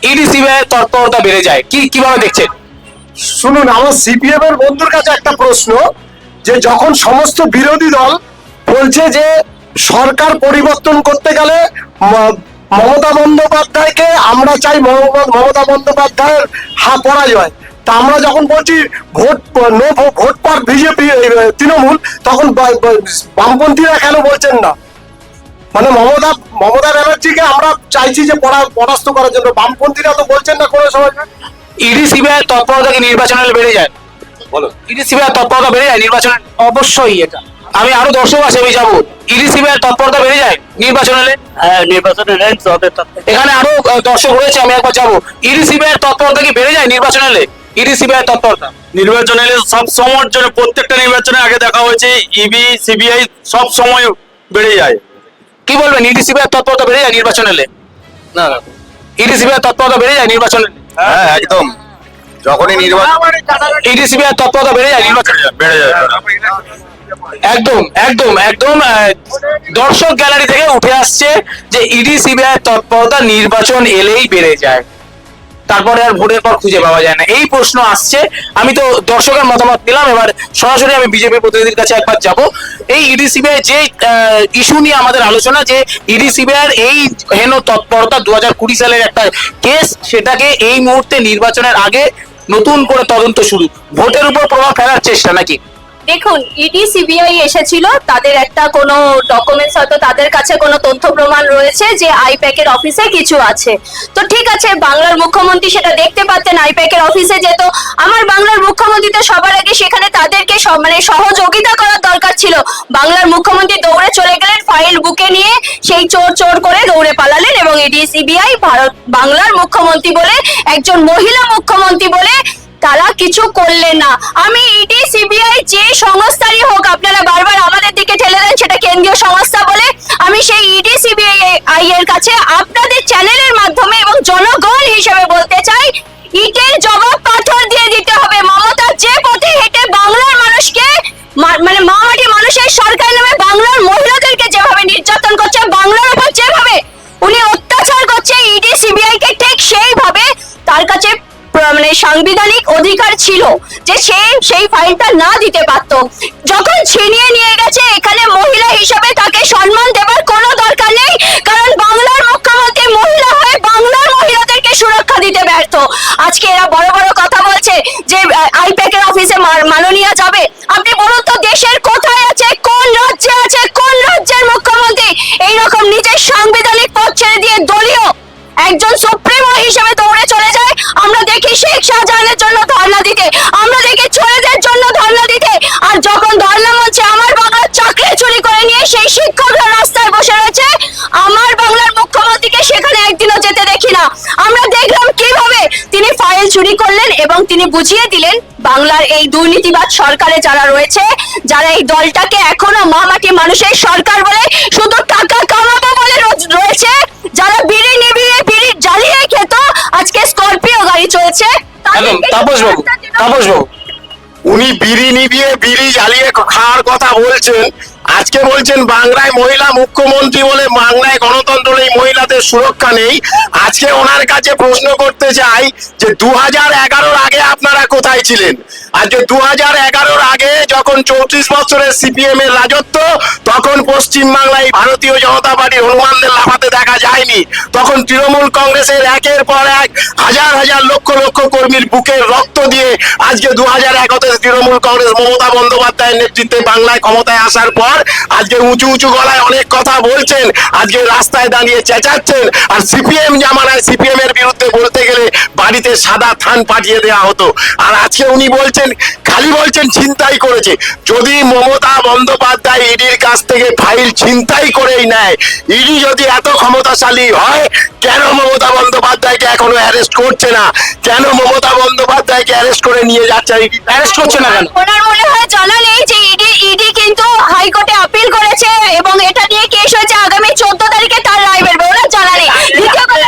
ইডি সিবিআই তৎপরতা বেড়ে যায়, কিভাবে দেখছেন? শুনুন, আমার সিপিএম এর বন্ধুর কাছে একটা প্রশ্ন, যে যখন সমস্ত বিরোধী দল বলছে যে সরকার পরিবর্তন করতে গেলে মমতা বন্দ্যোপাধ্যায়কে আমরা চাই, মমতা বন্দ্যোপাধ্যায়ের পরাজয়, তা আমরা যখন বলছি ভোট পার বিজেপি তৃণমূল, তখন বামপন্থীরা কেন বলছেন না? মানে মমতা ব্যানার্জিকে আমরা চাইছি যে পরাস্ত করার জন্য, বামপন্থীরা তো বলছেন না কোনো সময়। ইডি সিবিআই তৎপরতা কি নির্বাচনে বেড়ে যায়? বলো, ইডি সিবিআই তৎপরতা বেড়ে যায় নির্বাচনে? অবশ্যই, এটা আমি আরো দর্শক আছে, আমি যাবো। ইডি সিবিআই তৎপরতা বেড়ে যায় নির্বাচন এলে? হ্যাঁ, নির্বাচনের রেঞ্জ হবে তাতে। এখানে আরো দর্শক রয়েছে, আমি একবার যাবো। ইডি সিবিআই তৎপরতা কি বেড়ে যায় নির্বাচন এলে? ইডি সিবিআই তৎপরতা নির্বাচন এলে সব সময়ের জন্য প্রত্যেকটা নির্বাচনে আগে দেখা হয়েছে ইবি সিবিআই সব সময় বেড়ে যায়। কি বলবেন, ইডি সিবিআই তৎপরতা বেড়ে যায় নির্বাচন এলে? না, ইডি সিবিআই তৎপরতা বেড়ে যায় নির্বাচন এলে? হ্যাঁ একদম, যখনই নির্বাচন ইডি সিবিআই তৎপরতা বেড়ে যায় নির্বাচন? বেড়ে যায়। একদম একদম একদম দর্শক গ্যালারি থেকে উঠে আসছে যে ইডি সিবিআই তৎপরতা নির্বাচন এলেই বেড়ে যায়, তারপরে আর ভোটের পর খুঁজে পাওয়া যায় না, এই প্রশ্ন আসছে। আমি তো দর্শকের মতামত নিলাম, এবার সরাসরি আমি বিজেপি প্রতিনিধির কাছে একবার যাব। এই ইডি সিবিআই যে ইস্যু নিয়ে আমাদের আলোচনা, যে ইডি সিবিআই এই হেন তৎপরতা 2020 সালের একটা কেস, সেটাকে এই মুহূর্তে নির্বাচনের আগে নতুন করে তদন্ত শুরু, ভোটের উপর প্রভাব ফেলার চেষ্টা নাকি? দেখুন, ইডি সিবিআই এসেছিল, তাদের একটা কোনো ডকুমেন্টস, হয়তো তাদের কাছে কোনো তথ্য প্রমাণ রয়েছে যে আইপ্যাকের অফিসে কিছু আছে। তো ঠিক আছে, বাংলার মুখ্যমন্ত্রী সেটা দেখতে পারতেন, আইপ্যাকের অফিসে যেত। আমার বাংলার মুখ্যমন্ত্রী তো সবার আগে সেখানে তাদেরকে মানে সহযোগিতা করার দরকার ছিল। বাংলার মুখ্যমন্ত্রী দৌড়ে চলে গেলেন, ফাইল বুকে নিয়ে সেই চোর চোর করে দৌড়ে পালালেন, এবং ইডি সিবিআই বাংলার মুখ্যমন্ত্রী বলে, একজন মহিলা মুখ্যমন্ত্রী বলে তারা কিছু করলেন না। আমি ইডি সিবিআই যে সংস্থারই হোক, আপনারা বারবার আমাদের দিকে ঠেলে দেন সেটা কেন্দ্রীয় সংস্থা বলে, আমি সেই ইডি সিবিআই এর কাছে আপনাদের চ্যানেলের মাধ্যমে এবং জনগণ হিসেবে বলতে চাই, ইটের জবাব পাথর দিয়ে দিতে হবে। মমতা যে পথে হেঁটে বাংলার মানুষকে মানে মামাটি মানুষের সরকার নামে বাংলার মহিলাদেরকে যেভাবে নির্যাতন করছে, বাংলার উপর যেভাবে উনি অত্যাচার করছে, ইডি সিবিআই কে ঠিক সেইভাবে তার কাছে মানে সাংবিধানিক অধিকার ছিল যে সে সেই ফাইলটা না দিতে পারতো। যখন ছিনিয়ে নিয়ে গেছে, এখানে মহিলা হিসাবে তাকে সম্মান দেবার কোনো দরকার নেই, কারণ বাংলার মুখ্যমন্ত্রী মহিলা হয়ে বাংলার মহিলাদেরকে সুরক্ষা দিতে ব্যর্থ। আজকে এরা বড় বড় কথা বলছে যে আইপ্যাকের অফিসে মাননীয় যাবে। আপনি বলুন তো, দেশের কোথায় আছে, কোন রাজ্যে আছে, কোন রাজ্যের মুখ্যমন্ত্রী এইরকম নিজের সাংবিধানিক পদ ছেড়ে দিয়ে দলীয় একজন সুপ্রিমো হিসেবে দৌড়ে চলে যায়? আমরা দেখি শেখ শাহজাহানের জন্য ধর্ণা দিতে, আমরা দেখি ছোটদের জন্য ধর্ণা দিতে, আর যখন ধর্ণা মঞ্চে আমার বাংলার চাকরি চুরি করে নিয়ে সেই শিক্ষকরা রাস্তায় বসে রয়েছে, আমার বাংলার মুখ্যমন্ত্রীকে সেখানে একদিনও যেতে দেখি না। আমরা দেখলাম কিভাবে তিনি ফাইল চুরি করলেন, এবং তিনি বুঝিয়ে দিলেন বাংলার এই দুর্নীতিবাদ সরকারে যারা রয়েছে, যারা এই দলটাকে এখনো মামাটি মানুষের সরকার বলে শুধু টাকা কামাবো বলে রয়েছে, যারা বিড়ি নিভিয়ে বিড়ি জ্বালিয়ে খেত, আজকে স্করপিও গাড়ি চলছে। একদম তাপস বাবু উনি বিড়ি নিভিয়ে বিড়ি জ্বালিয়ে খাওয়ার কথা বলছেন, আজকে বলছেন বাংলায় মহিলা মুখ্যমন্ত্রী বলে বাংলায় গণতন্ত্র নেই, মহিলাদের সুরক্ষা নেই। আজকে ওনার কাছে প্রশ্ন করতে চাই যে 2011-র আগে আপনারা কোথায় ছিলেন? আজকে 2011-র আগে যখন 34 বছরের সিপিএম এর রাজত্ব, তখন পশ্চিম বাংলায় ভারতীয় জনতা পার্টির হনুমানদের লাফাতে দেখা যায়নি। তখন তৃণমূল কংগ্রেসের একের পর এক হাজার হাজার লক্ষ লক্ষ কর্মীর বুকের রক্ত দিয়ে আজকে 2011-তে তৃণমূল কংগ্রেস মমতা বন্দ্যোপাধ্যায়ের নেতৃত্বে বাংলায় ক্ষমতায় আসার পর আজকে উঁচু উঁচু গলায় অনেক কথা বলছেন, আজকে রাস্তায় দাঁড়িয়ে চেঁচাচ্ছেন। আর সিপিএম জামানায় সিপিএম এর বিরুদ্ধে বলতে গেলে বাড়িতে সাদা থান পাঠিয়ে দেওয়া হতো, আর আজকে উনি বলছেন, খালি বলছেন ছিনতাই করেছে। যদি মমতা বন্দ্যোপাধ্যায় ইডির কাছ থেকে ফাইল ছিনতাই করেই নেয়, ইডি যদি এত ক্ষমতাশালী হয়, কেন মমতা বন্দ্যোপাধ্যায়কে এখনো অ্যারেস্ট করছে না? কেন মমতা বন্দ্যোপাধ্যায়কে অ্যারেস্ট করে নিয়ে যাচ্ছে, অ্যারেস্ট করছে না কেন? ওনার মনে হয় জানা নেই যে ইডি কিন্তু হাইকোর্টে আপিল করেছে, এবং এটা নিয়ে কেস হয়েছে, আগামী 14 তারিখে তার রায় বেরবে, ওনার জানা নেই। দ্বিতীয় কথা,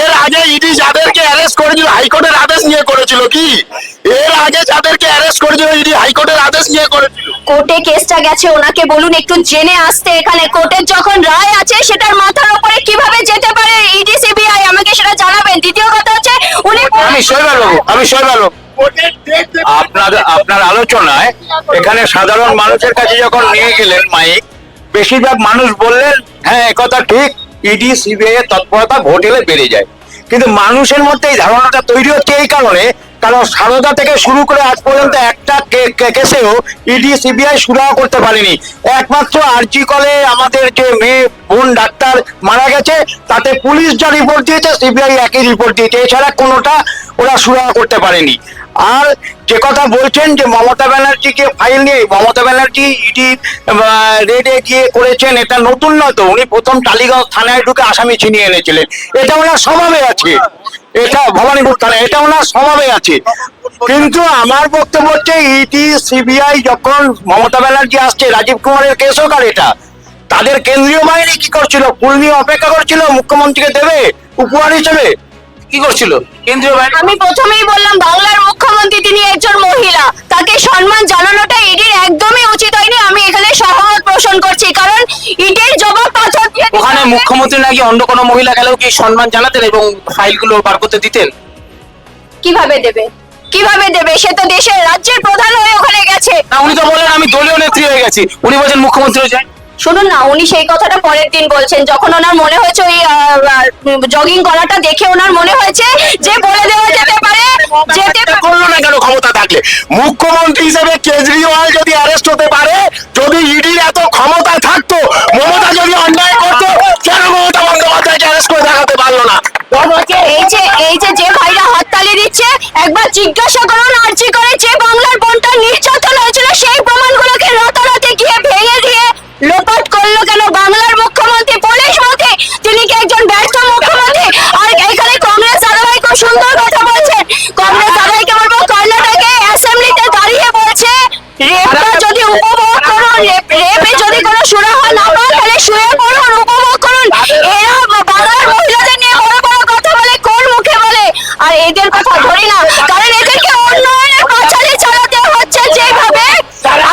এর আগে ইডি যাদেরকে অ্যারেস্ট করেছিল হাইকোর্টের আদেশ নিয়ে করেছিল কি? এর আগে যাদেরকে অ্যারেস্ট করেছিল ইডি হাইকোর্টের আদেশ নিয়ে করেছিল। কোর্টে কেসটা গেছে, ওনাকে বলুন একটু জেনে আসতে। এখানে কোর্টের যখন রায় আছে, সেটার মাথার উপরে কিভাবে যেতে পারে ইডি সিবিআই, আমাকে সেটা জানাবেন। দ্বিতীয় কথা হচ্ছে, উনি আমি শৈবাল বাবু আপনার আলোচনায় এখানে সাধারণ মানুষের কাছে যখন নিয়ে গেলেন মাইক, বেশিরভাগ মানুষ বললেন হ্যাঁ একথা ঠিক, ইডি সিবিআই এর তৎপরতা ভোট এলে বেড়ে যায়। কিন্তু মানুষের মধ্যে এই ধারণাটা তৈরি হচ্ছে এই কারণে, কারণ সারদা থেকে শুরু করে আজ পর্যন্ত একটা কেসেও ইডি সিবিআই সুরাহা করতে পারেনি। একমাত্র আরজি কলে আমাদের যে মেয়ে বোন ডাক্তার মারা গেছে, তাতে পুলিশ যা রিপোর্ট দিয়েছে সিবিআই একই রিপোর্ট দিয়েছে, এছাড়া কোনোটা ওরা সুরাহা করতে পারেনি। আর যে কথা বলছেন যে মমতা ব্যানার্জিকে ফাইল নিয়ে, মমতা ব্যানার্জি ইডি রেডে গিয়ে করেছেন, এটা নতুন নয় তো। উনি প্রথম টালিগঞ্জ থানায় ঢুকে আসামি ছিনিয়ে এনেছিলেন, এটা ওনার স্বভাবে আছে। এটা ভবানীপুর থানায়, এটা ওনার স্বভাবে আছে। কিন্তু আমার বক্তব্য হচ্ছে ইডি সিবিআই যখন মমতা ব্যানার্জি আসছে, রাজীব কুমারের কেস হোক আর এটা, তাদের কেন্দ্রীয় বাহিনী কি করছিল? ফুল নিয়ে অপেক্ষা করছিল মুখ্যমন্ত্রীকে দেবে উপহার হিসেবে। কি করছিল কেন্দ্রীয় বাহিনী? আমি প্রথমেই বললাম বাংলার মুখ্যমন্ত্রী, তিনি একজন মহিলা, তাকে সম্মান জানানোটা ইডির একদমই উচিত হয়নি। আমি এখানে সহমত পোষণ করছি, কারণ ইডির জবাব পাথর দিয়ে দিতে ওখানে হবে। মুখ্যমন্ত্রী নাকি অন্য কোনো মহিলা গেলেও কি সম্মান জানাতেন এবং ফাইলগুলো বার করতে দিতেন? কিভাবে দেবে, কিভাবে দেবে? সে তো দেশের রাজ্যের প্রধান হয়ে ওখানে গেছে। না, উনি তো বলেন আমি দলীয় নেত্রী হয়ে গেছি, উনি বলছেন মুখ্যমন্ত্রী যায়। শুনুন না, উনি সেই কথাটা পরের দিন বলছেন, যখন ওনার মনে হয়েছে ওই জগিং করাটা দেখে ওনার মনে হয়েছে যে বলে দেওয়া যেতে পারে, যেতে এটা করলো না কেন ক্ষমতা থাকলে? মুখ্যমন্ত্রী হিসেবে কেজরিওয়াল যদি অ্যারেস্ট হতে পারে, যদি ইডির এত ক্ষমতা থাকতো, মমতা যদি অন্যায় করতো, কেন মমতা বন্দ্যোপাধ্যায়কে অ্যারেস্ট করে দেখাতে পারলো না? এই যে ভাইরা হাততালি দিচ্ছে, একবার জিজ্ঞাসা করুন আরজি করে যে বাংলার বোনটা নির্যাতন হয়েছিল সেই প্রমাণগুলোকে রাতারাতি গিয়ে ভেঙে দিয়ে লোপাট করলো কেন বাংলার মুখ্যমন্ত্রী, পুলিশ মন্ত্রী? তিনি কি একজন ব্যর্থ মুখ্যমন্ত্রী? আর এখানে কংগ্রেস দাদাভাই খুব সুন্দর কথা বলছেন। কংগ্রেস দাদাভাইকে বলবো, কর্ণাটকে অ্যাসেম্বলিতে দাঁড়িয়ে বলছে রেপটা যদি উপভোগ করুন, রেপে যদি কোনো সুরাহা না পান তাহলে শুয়ে পড়ুন, উপভোগ করুন। এরা বাংলার মহিলাদের নিয়ে বড় বড় কথা বলে, কোন মুখে বলে? আর এদের কথা ধরি না, কারণ এদেরকে উন্নয়নের পাঁচালী চালাতে হচ্ছে যেভাবে।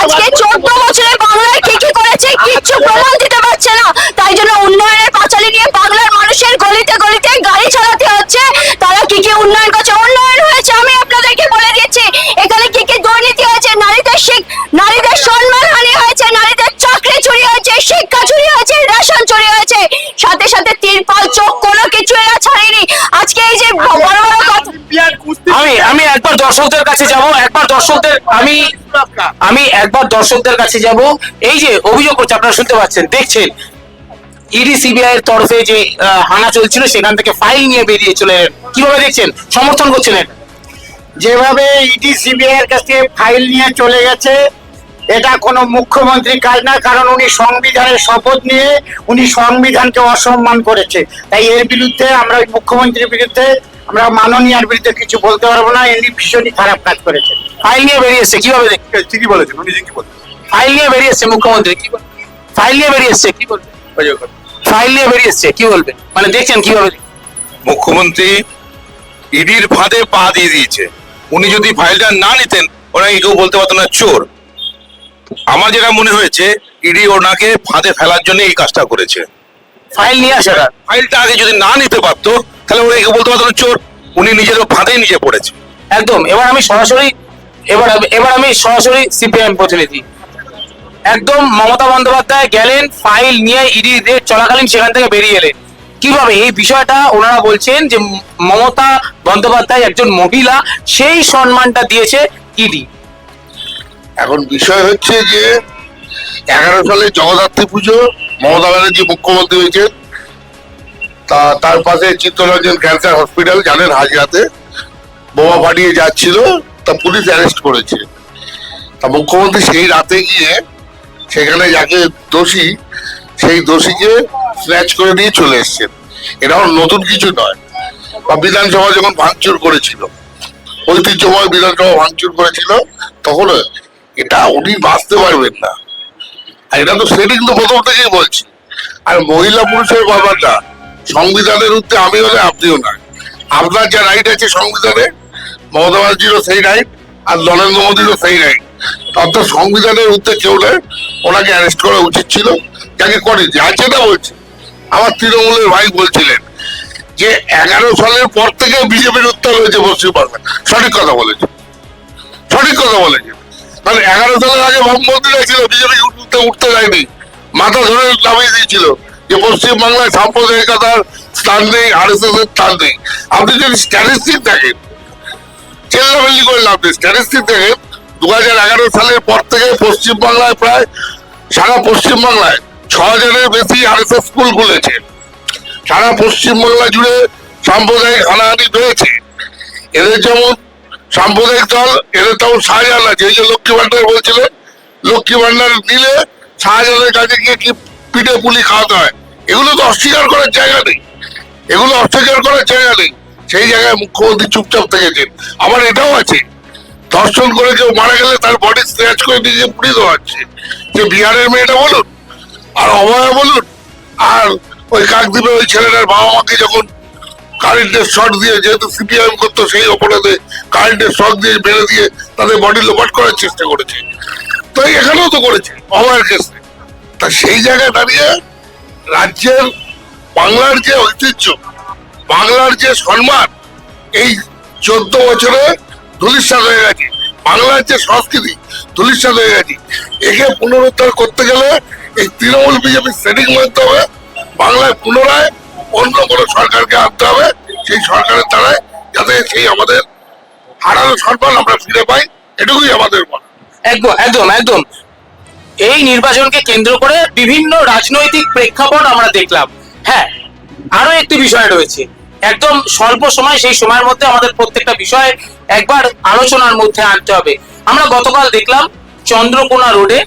আজকে 14 বছরে বাংলায় কি কি করেছে কিচ্ছু প্রমাণ দিতে পারছে না, তাই জন্য উন্নয়নের পাঁচালী নিয়ে বাংলার মানুষের গলিতে গলিতে গাড়ি চালাতে হচ্ছে। তারা কি কি উন্নয়ন করছে? উন্নয়ন হয়েছে, আমি আপনাদেরকে বলে দিচ্ছি। এখানে কি কি দুর্নীতি হয়েছে? নারীদের সম্মানহানি হয়েছে, নারীদের চাকরি চুরি হয়েছে, শিক্ষা চুরি হয়েছে, রেশন চুরি হয়েছে, সাথে সাথে তিরপাল চোখ কোনো কিছু এরা ছাড়েনি। আজকে এই যে বড় বড় কথা, আমি একবার দর্শকদের কাছে যাব, আমি একবার দর্শকদের কাছে যাব। এই যে অভিযোগ করছে, আপনারা শুনতে পাচ্ছেন, দেখছেন, ইডি সিবিআই এর তরফে যে হানা চলছিল সেখান থেকে ফাইল নিয়ে বেরিয়ে চলে এলেন। কিভাবে দেখছেন, সমর্থন করছেন এটা? যেভাবে ইডি সিবিআই এর কাছে ফাইল নিয়ে চলে গেছে, এটা কোনো মুখ্যমন্ত্রীর কাজ না, কারণ উনি সংবিধানের শপথ নিয়ে উনি সংবিধানকে অসম্মান করেছে। তাই এর বিরুদ্ধে আমরা ওই মুখ্যমন্ত্রীর বিরুদ্ধে, আমরা মাননীয়ার বিরুদ্ধে কিছু বলতে পারবো না। এমনি ভীষণই খারাপ কাজ করেছে। ফাইল নিয়ে বেরিয়ে এসছে, কিভাবে দেখছেন? ঠিকই বলেছেন, উনি ঠিকই বলেছেন। ফাইল নিয়ে বেরিয়ে এসছে মুখ্যমন্ত্রী, কি বলবেন? ফাইল নিয়ে বেরিয়ে এসছে, কি বলবেন? ফাইল নিয়ে বেরিয়ে এসছে, কি বলবেন? মানে দেখছেন কিভাবে? মুখ্যমন্ত্রী ইডির ফাঁদে পা দিয়ে দিয়েছে। উনি যদি ফাইলটা না নিতেন, ওনাকে কেউ বলতে পারতো না চোর। আমার যেটা মনে হয়েছে, ইডি ওনাকে ফাঁদে ফেলার জন্য এই কাজটা করেছে। ফাইল নিয়ে আসাটা, ফাইলটা আগে যদি না নিতে পারতো, তাহলে ওনাকে কেউ বলতে পারতো না চোর। উনি নিজের ফাঁদে নিজে পড়েছে। একদম। এবার আমি সরাসরি সিপিএম প্রতিনিধি, একদম মমতা বন্দ্যোপাধ্যায় গেলেন ফাইল নিয়ে, ইডি রেড চলাকালীন সেখান থেকে বেরিয়ে এলেন। কিভাবে এই বিষয়টা ওনারা বলছেন যে মমতা বন্দ্যোপাধ্যায় একজন মহিলা, সেই সম্মানটা দিয়েছে ইডি। এখন বিষয় হচ্ছে যে 11 সালে জগদ্ধাত্রী পুজো, মমতা ব্যানার্জি মুখ্যমন্ত্রী হয়েছেন, তার পাশে চিত্তরঞ্জন ক্যান্সার হসপিটাল, জানেন, হাজরাতে বোমা ফাটিয়ে যাচ্ছিল, তা পুলিশ অ্যারেস্ট করেছে। তা মুখ্যমন্ত্রী সেই রাতে গিয়ে সেখানে যাকে দোষী, সেই দোষীকে স্ন্যাচ করে নিয়ে চলে এসছেন। এটাও নতুন কিছু নয়। বা বিধানসভা যখন ভাঙচুর করেছিল, ঐতিহ্যময় বিধানসভা ভাঙচুর করেছিল, তখন এটা উনি বাঁচতে পারবেন না। আর এটা তো সেটা কিন্তু প্রথম থেকেই বলছি। আর মহিলা পুরুষের ব্যাপারটা সংবিধানের ঊর্ধ্বে আমি হলে আপনিও না। আপনার যা রাইট আছে সংবিধানে, মমতা ব্যানার্জিরও সেই রাইট, আর নরেন্দ্র মোদীরও সেই রাইট। অর্থাৎ সংবিধানের ঊর্ধ্বে কেউ নয়, ওনাকে অ্যারেস্ট করা উচিত ছিল, যাকে করেছে। আর যেটা বলছি, আমার তৃণমূলের ভাই বলছিলেন যে 11 সালের পর থেকে বিজেপির উত্থান হয়েছে পশ্চিমবাংলায়। সঠিক কথা বলেছে, সঠিক কথা বলেছে। কারণ 11 সালের আগে বামপন্থীরা ছিল, বিজেপি উঠতে যায়নি, মাথা ধরে নামিয়ে দিয়েছিল যে পশ্চিমবাংলায় সাম্প্রদায়িকতার স্থান নেই, আরএসএস এর স্থান নেই। আপনি যদি স্ট্যাটিস্টিক দেখেন, চেল্লামেল্লি করে লাভ নেই, স্ট্যাটিস্টিক দেখেন, 2011 সালের পর থেকে পশ্চিমবাংলায় প্রায় সারা পশ্চিমবাংলায় 6000-এর বেশি আরএসএস স্কুল খুলেছে। সারা পশ্চিমবাংলা জুড়ে সাম্প্রদায়িক হানাহানি রয়েছে। এদের যেমন সাম্প্রদায়িক দল, এদের তেমন শাহজাহান আছে। এই যে লক্ষ্মী ভান্ডার বলছিলেন, লক্ষ্মী ভান্ডার নিলে শাহজাহানের কাছে গিয়ে কি পিঠে পুলি খাওয়াতে হয়, এগুলো তো অস্বীকার করার জায়গা নেই, এগুলো অস্বীকার করার জায়গা নেই। সেই জায়গায় মুখ্যমন্ত্রী চুপচাপ থেকেছেন। আবার এটাও আছে, ধর্ষণ করে কেউ মারা গেলে তার বডি স্ক্র্যাচ করে দিয়ে পুড়িয়ে দেওয়া হচ্ছে। যে বিহারের মেয়েটা বলুন, আর অভয়া বলুন, আর ওই কাকদ্বীপের ওই ছেলেটার বাবা মাকে যখন কারেন্টের শর্ট দিয়ে, যেহেতু সিপিআইএম করতো, সেই অপরাধে কারেন্টের শর্ট দিয়ে বেড়ে দিয়ে তাদের বডি লোপাট করার চেষ্টা করেছে। তো এখানেও তো করেছে অভয়ের ক্ষেত্রে। তা সেই জায়গায় দাঁড়িয়ে রাজ্যের বাংলার যে ঐতিহ্য, বাংলার যে সম্মান, এই 14 বছরে ধূলিসাৎ হয়ে গেছে। বাংলার যে সংস্কৃতি ধূলিসাৎ হয়ে গেছে। একে পুনরুদ্ধার করতে গেলে এই তৃণমূল বিজেপি সেটিং মানতে হবে। বাংলায় পুনরায় অন্য কোনো সরকারকে আনতে হবে, সেই সরকারের দ্বারায় যাতে সেই আমাদের হারানো সম্মান আমরা ফিরে পাই, এটুকুই আমাদের বলা। একদম একদম একদম। এই নির্বাচনকে কেন্দ্র করে বিভিন্ন রাজনৈতিক প্রেক্ষাপট আমরা দেখলাম। হ্যাঁ, আরো একটি বিষয় রয়েছে, একদম স্বল্প সময়, সেই সময়ের মধ্যে আমাদের প্রত্যেকটা বিষয় একবার আলোচনার মধ্যে আনতে হবে। আমরা গতকাল দেখলাম চন্দ্রকোনা রোডে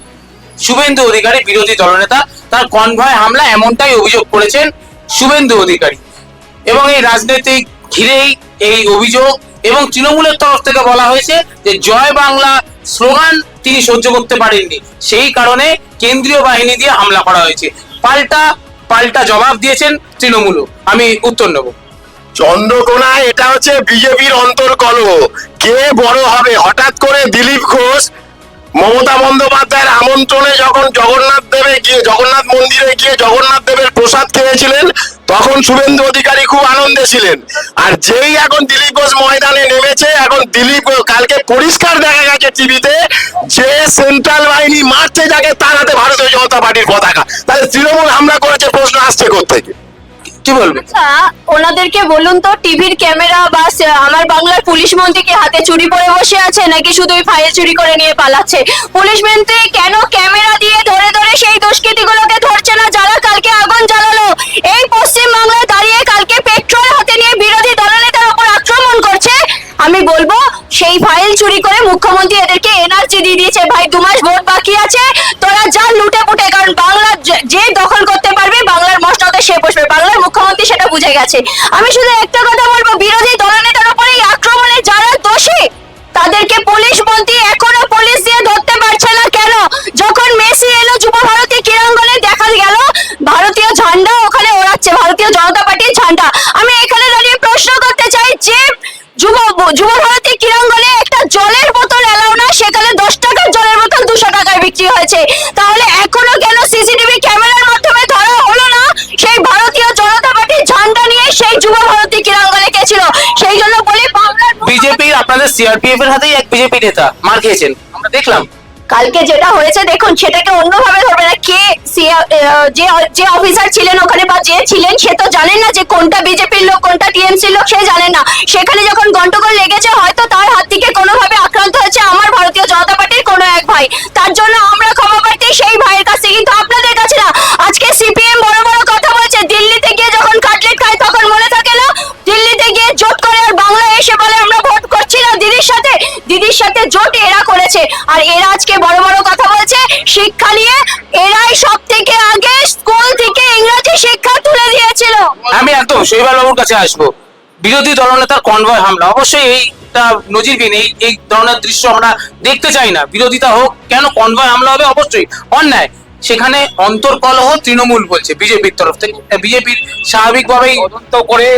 শুভেন্দু অধিকারী, বিরোধী দলনেতা, তার কনভয় হামলা, এমনটাই অভিযোগ করেছেন শুভেন্দু অধিকারী। এবং এই রাজনৈতিক ঘিরেই এই অভিযোগ, এবং তৃণমূলের তরফ থেকে বলা হয়েছে যে জয় বাংলা স্লোগান তিনি সহ্য করতে পারেননি, সেই কারণে কেন্দ্রীয় বাহিনী দিয়ে হামলা করা হয়েছে। পাল্টা জবাব দিয়েছেন তৃণমূলও। আমি উত্তর নেব। চন্দ্রকোনা এটা হচ্ছে বিজেপির অন্তর্কলহ। কে বড় হবে? হঠাৎ করে দিলীপ ঘোষ মমতা বন্দ্যোপাধ্যায়ের আমন্ত্রণে যখন জগন্নাথ মন্দিরে গিয়ে জগন্নাথ দেবের প্রসাদ খেয়েছিলেন, তখন শুভেন্দু অধিকারী খুব আনন্দে ছিলেন। আর যেই এখন দিলীপ ঘোষ ময়দানে নেমেছে, এখন কালকে পরিষ্কার দেখা গেছে টিভিতে, যে সেন্ট্রাল বাহিনী মারছে যাকে, তার হাতে ভারতীয় জনতা পার্টির পতাকা। তাহলে তৃণমূল হামলা করেছে, প্রশ্ন আসছে কোত্থেকে? কি বলবে? আচ্ছা, ওনাদেরকে বলুন তো, টিভির ক্যামেরা বা আমার বাংলার পুলিশ মন্ত্রী কি হাতে চুরি পরে বসে আছে, নাকি শুধু ওই ফাইল চুরি করে নিয়ে পালাচ্ছে? পুলিশ মন্ত্রী কেন ক্যামেরা দিয়ে ধরে ধরে সেই দুষ্কৃতীগুলোকে ধরছে না যারা কালকে আগুন জ্বালালো? এই পশ্চিম বাংলায় দাঁড়িয়ে কালকে পেট্রোল হাতে নিয়ে বিরোধী দলনেতার উপর আক্রমণ করছে। আমি বলবো সেই ফাইল চুরি করে মুখ্যমন্ত্রী এদেরকে এনার্জি দিয়ে দিয়েছে, ভাই 2 মাস ভোট বাকি আছে, তোরা যা লুটে পুটে, কারণ বাংলা যে দখল করতে পারবে বাংলার মসনদে সে বসবে। বাংলার মুখ্যমন্ত্রী সেটা বুঝে গেছে। আমি শুধু একটা কথা বলবো, বিরোধী দলনেতার উপরে এই আক্রমণে যারা দোষী তাদেরকে পুলিশ মন্ত্রী এখনো পুলিশ দিয়ে ধরতে পারছে না কেন? যখন মেসি এলো যুব ভারতী ক্রীড়াঙ্গনে, দেখা গেল ভারতীয় ঝান্ডা ওখানে ওড়াচ্ছে, ভারতীয় জনতা পার্টির ঝান্ডা। আমি এখানে দাঁড়িয়ে প্রশ্ন করতে চাই, যে যুব ভারতী ক্রীড়াঙ্গনে একটা জলের বোতল এলাও না, সেখানে 10 টাকার জলের বোতল 200 টাকায় বিক্রি হয়েছে। তাহলে এখনো কেন সিসিটিভি ক্যামেরার মাধ্যমে ধরা হলো না সেই ভারতীয় জনতা পার্টির ঝান্ডা নিয়ে সেই যুব ভারতী ক্রীড়াঙ্গনে কে ছিল? সেই জন্য বলি, বাংলার বিজেপির, আপনাদের সিআরপিএফ এর হাতেই এক বিজেপি নেতা মার খেয়েছেন, আমরা দেখলাম। কালকে যেটা হয়েছে দেখুন, সেটাকে অন্যভাবে ধরবে না। কে যে অফিসার ছিলেন ওখানে বা যে ছিলেন, সে তো জানেন না যে কোনটা বিজেপির লোক কোনটা টিএমসির লোক, সে জানেন না। সেখানে যখন গন্ডগোল লেগেছে, হয়তো তার হাত থেকে কোনোভাবে আক্রান্ত হয়েছে আমার ভারতীয় জনতা পার্টির কোনো এক ভাই। তার জন্য আমরা ক্ষমা প্রার্থী সেই ভাইয়ের কাছে, কিন্তু আপনাদের কাছে না। আজকে সিপিএম বড় বড় কথা বলছে, দিল্লিতে গিয়ে যখন কাটলেট খায় তখন মনে থাকে না? দিল্লিতে গিয়ে জোট করে আর বাংলায় এসে বলে আমরা ভোট করছি না দিদির সাথে জোট এরা করেছে। আর এরা আজকে বড় বড় কথা বলছে শিক্ষা নিয়ে। এরাই সব থেকে আগে স্কুল থেকে ইংরেজি শিক্ষা তুলে দিয়েছিল। আমি একদম শৈবাল বাবুর কাছে আসবো। বিরোধী দলনেতার কনভয় হামলা, অবশ্যই এইটা নজিরবিহীন, এই ধরনের দৃশ্য আমরা দেখতে চাই না। বিরোধিতা হোক, কেন কনভয় হামলা হবে? অবশ্যই অন্যায়। সেখানে অন্তর্কলহ তৃণমূল বলছে বিজেপির তরফ থেকে। বিজেপির স্বাভাবিকভাবেই তদন্ত করে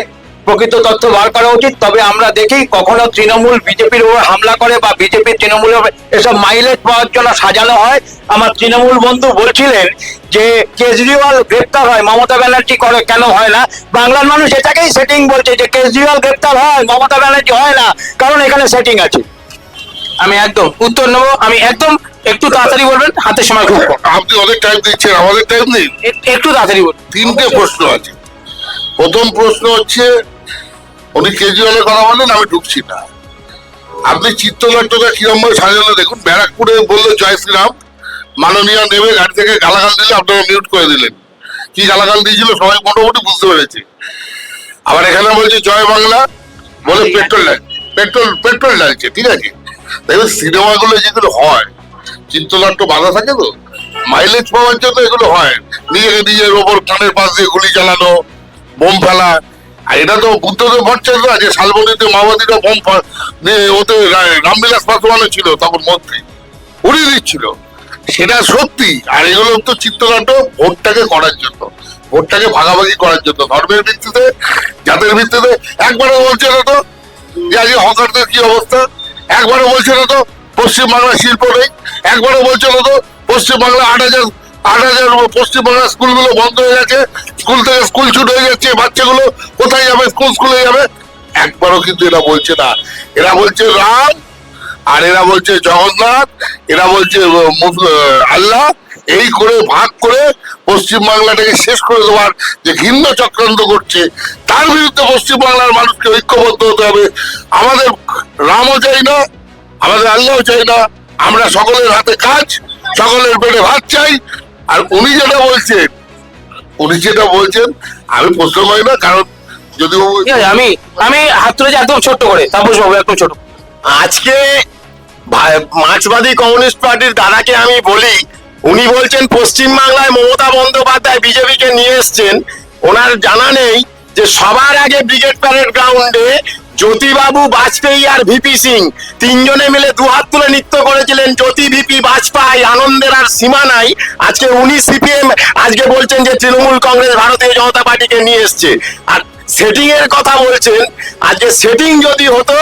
প্রকৃত তথ্য বার করা উচিত। তবে আমরা দেখি কখনো তৃণমূল বিজেপির উপর হামলা করে বা বিজেপি তৃণমূলের এসব মাইলেজ পাওয়ার জন্য সাজানো হয়। আমার তৃণমূল বন্ধু বলছিলেন যে কেজরিওয়াল গ্রেপ্তার হয়, মমতা ব্যানার্জি করে, কেন হয় না? বাংলার মানুষ এটাকেই সেটিং বলছে যে কেজরিওয়াল গ্রেপ্তার হয়, মমতা ব্যানার্জি হয় না, কারণ এখানে সেটিং আছে। আমি একদম উত্তর নেবো। আমি একদম, একটু তাড়াতাড়ি বলবেন, হাতে সময় খুব কম। আপনি অনেক টাইম দিচ্ছেন, আমাদের টাইম নেই। একটু তাড়াতাড়ি বলুন। 3টে প্রশ্ন আছে। প্রথম প্রশ্ন হচ্ছে, উনি কেজরিওয়ালের কথা বলেন, আমি ঢুকছি না। আপনি চিত্রনাট্যটা কিরম ভাবে সাজানো দেখুন। ব্যারাকপুরে বললো জয় শ্রীরাম, মাননীয় নেমে গাড়ি থেকে গালাগাল দিলে আপনারা মিউট করে দিলেন। কি গালাগাল দিয়েছিল সবাই মোটামুটি বুঝতে পেরেছে। আবার এখানে বলছে জয় বাংলা, বলে পেট্রোল লাইন। পেট্রোল ঢালছে, ঠিক আছে। দেখবেন সিনেমাগুলো যেগুলো হয় চিত্রনাট্য বাধা থাকে তো, মাইলেজ পাওয়ার জন্য এগুলো হয়, নিজের ওপর কানের পাশ দিয়ে গুলি চালানো, বোম ফেলা। আর এটা তো বুদ্ধদেব ভট্টাচার্য না যে শালবনীতে মাওবাদীরা বোম দিয়ে ওতে রামবিলাস পাসওয়ানও ছিল তখন মন্ত্রী, উড়িয়ে দিচ্ছিল, সেটা সত্যি। আর এগুলো তো চিত্রনাট্য ভোটটাকে করার জন্য, ভোটটাকে ভাগাভাগি করার জন্য, ধর্মের ভিত্তিতে, জাতের ভিত্তিতে। একবারও বলছে না তো যে আজকে হকারদের কি অবস্থা, একবারও বলছে না তো পশ্চিমবাংলার শিল্প নেই, একবারও বলছে না তো পশ্চিমবাংলা 8,000 পশ্চিমবাংলার স্কুলগুলো বন্ধ হয়ে গেছে, স্কুল থেকে স্কুল ছুট হয়ে যাচ্ছে, বাচ্চাগুলো কোথায় যাবে, স্কুলে যাবে। একবারও কিন্তু এরা বলছে না। এরা বলছে রাম, আর এরা বলছে জগন্নাথ, এরা বলছে আল্লাহ। এই করে ভাগ করে পশ্চিমবাংলাটাকে শেষ করে দেওয়ার যে ঘৃণ্য চক্রান্ত করছে, তার বিরুদ্ধে পশ্চিমবাংলার মানুষকে ঐক্যবদ্ধ হতে হবে। আমাদের রামও চাই না, আমাদের আল্লাহও চাই না, আমরা সকলের হাতে কাজ, সকলের পেটে ভাত চাই। আর উনি যেটা বলছেন আমি প্রশ্ন করি না, কারণ যদি ঠিক আছে, আমি হাত তুলেছি একদম ছোট্ট করে, তাপস বাবু একদম ছোট। আজকে মার্ক্সবাদী কমিউনিস্ট পার্টির দাদাকে আমি বলি, উনি বলছেন পশ্চিমবাংলায় মমতা বন্দ্যোপাধ্যায় বিজেপিকে নিয়ে এসছেন, ওনার জানা নেই যে সবার আগে ব্রিগেড প্যারেড গ্রাউন্ডে জ্যোতিবাবু, বাজপেয়ী আর ভিপি সিং তিনজনে মিলে দুহাত তুলে নৃত্য করেছিলেন। জ্যোতি, ভিপি, বাজপেয়ী, আনন্দের আর সীমা নাই। আজকে উনি সিপিএম, আজকে বলছেন যে তৃণমূল কংগ্রেস ভারতীয় জনতা পার্টিকে নিয়ে এসছে। আর সেটিং এর কথা বলছেন, আজকে সেটিং যদি হতো,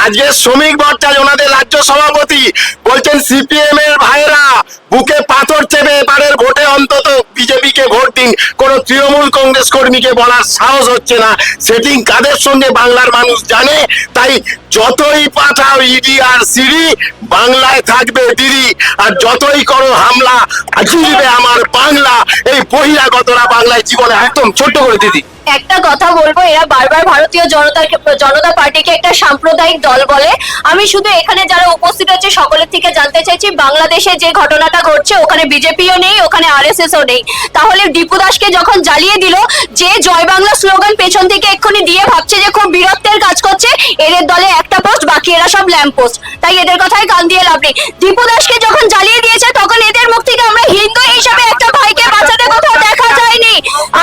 আজকে শ্রমিক ভট্টাচার্য ওনাদের রাজ্য সভাপতি বলছেন সিপিএম এর ভাইরা বুকে পাথর চেপে এবারের ভোটে অন্তত বিজেপিকে ভোট দিন, কোন তৃণমূল কংগ্রেস কর্মীকে বলার সাহস হচ্ছে না। সেটিং কাদের সঙ্গে বাংলার মানুষ জানে, তাই যতই পাঠাও ইডি আর সিডি, বাংলায় থাকবে দিদি। আর যতই করো হামলা, জিতবে আমার বাংলা। এই বহিরাগতরা বাংলায় জীবনে একদম ছোট্ট করে দিদি। একটা কথা বলবো, এরা বারবার ভারতীয় জনতা পার্টিকে একটা সাম্প্রদায়িক দল বলে। আমি শুধু এখানে যারা উপস্থিত আছে সকলের থেকে জানতে চাইছি, বাংলাদেশে যে ঘটনাটা ঘটছে ওখানে বিজেপিও নেই, ওখানে আরএসএসও নেই। তাহলে দীপু দাসকে যখন জ্বালিয়ে দিল, যে জয় বাংলা স্লোগান পেছন থেকে এক্ষুনি দিয়ে ভাবছে যে খুব বীরত্বের কাজ করছে, এদের দলে একটা পোস্ট, বাকি এরা সব ল্যাম্প পোস্ট, তাই এদের কথাই কান দিয়ে লাভ নেই। দীপু দাসকে যখন জ্বালিয়ে দিয়েছে তখন এদের মুখ থেকে আমরা হিন্দু হিসাবে একটা ভাইকে বাঁচাতে কোথাও দেখা যায়নি।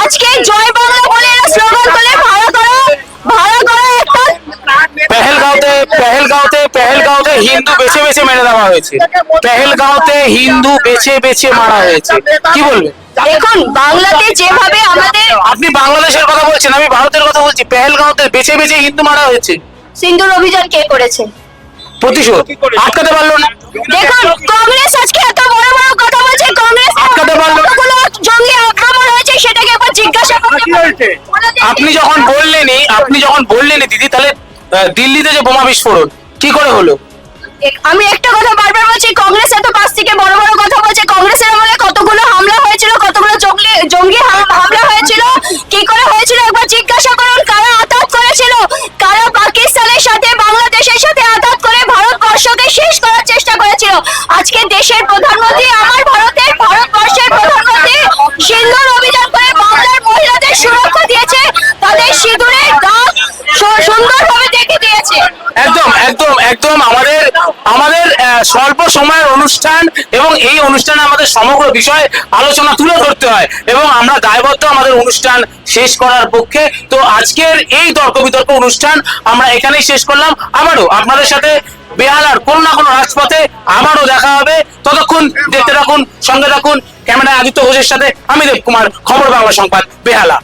আজকে জয় বাংলা বলে এরা স্লোগান তোলে, ভাড়া করো একটা পেহেলগাঁওতে হিন্দু বেছে বেছে মেরে দেওয়া হয়েছে, পেহেলগাঁওতে হিন্দু বেছে বেছে মারা হয়েছে, কি বলবে? দেখুন, বাংলাতে যেভাবে আমাদের, আপনি বাংলাদেশের কথা বলছেন, আমি ভারতের কথা বলছি। পেহেলগাঁওতে বেছে বেছে হিন্দু মারা হয়েছে। সিন্দুর অভিযান কে করেছে? প্রতিশোধ আটকাতে পারলো না। দেখুন, কংগ্রেস আজকে এত বড় বড় কথা বলছে, কংগ্রেস আটকাতে পারলো না। কতগুলো জঙ্গি আক্রমণ হয়েছে সেটাকে একবার জিজ্ঞাসা করতে হবে। আপনি যখন বললেনই দিদি, তাহলে দিল্লিতে যে বোমা বিস্ফোরণ কি করে হলো? আমি একটা কথা বারবার বলছি, কংগ্রেস এত পাশ থেকে বড় বড় কথা বলছে। কংগ্রেসের আমলে কতগুলো হামলা হয়েছিল, কতগুলো জঙ্গি হামলা হয়েছিল, কি করে হয়েছিল একবার জিজ্ঞাসা করুন। কারা আঘাত করেছিল, কারা পাকিস্তানের সাথে বাংলাদেশের সাথে আঘাত করে ভারতবর্ষকে শেষ করার চেষ্টা করেছিল। আজকে দেশের প্রধানমন্ত্রী, ভারতবর্ষের প্রধানমন্ত্রী সিন্দুর অভিযান করে বাংলার মহিলাদের সুরক্ষা দিয়েছে, তাদের সিঁদুরের দাগ সুন্দরভাবে দেখে দিয়েছে। একদম আমাদের স্বল্প সময়ের অনুষ্ঠান, এবং এই অনুষ্ঠানে আমাদের সমগ্র বিষয় আলোচনা তুলে ধরতে হয়, এবং আমরা দায়বদ্ধ আমাদের অনুষ্ঠান শেষ করার পক্ষে। তো আজকের এই তর্ক বিতর্ক অনুষ্ঠান আমরা এখানেই শেষ করলাম। আবারও আপনাদের সাথে বেহালার কোনো না কোনো রাজপথে আবারও দেখা হবে। ততক্ষণ দেখতে থাকুন, সঙ্গে থাকুন। ক্যামেরায় আদিত্য ঘোষের সাথে আমি দেব কুমার, খবর বাংলা সংবাদ, বেহালা।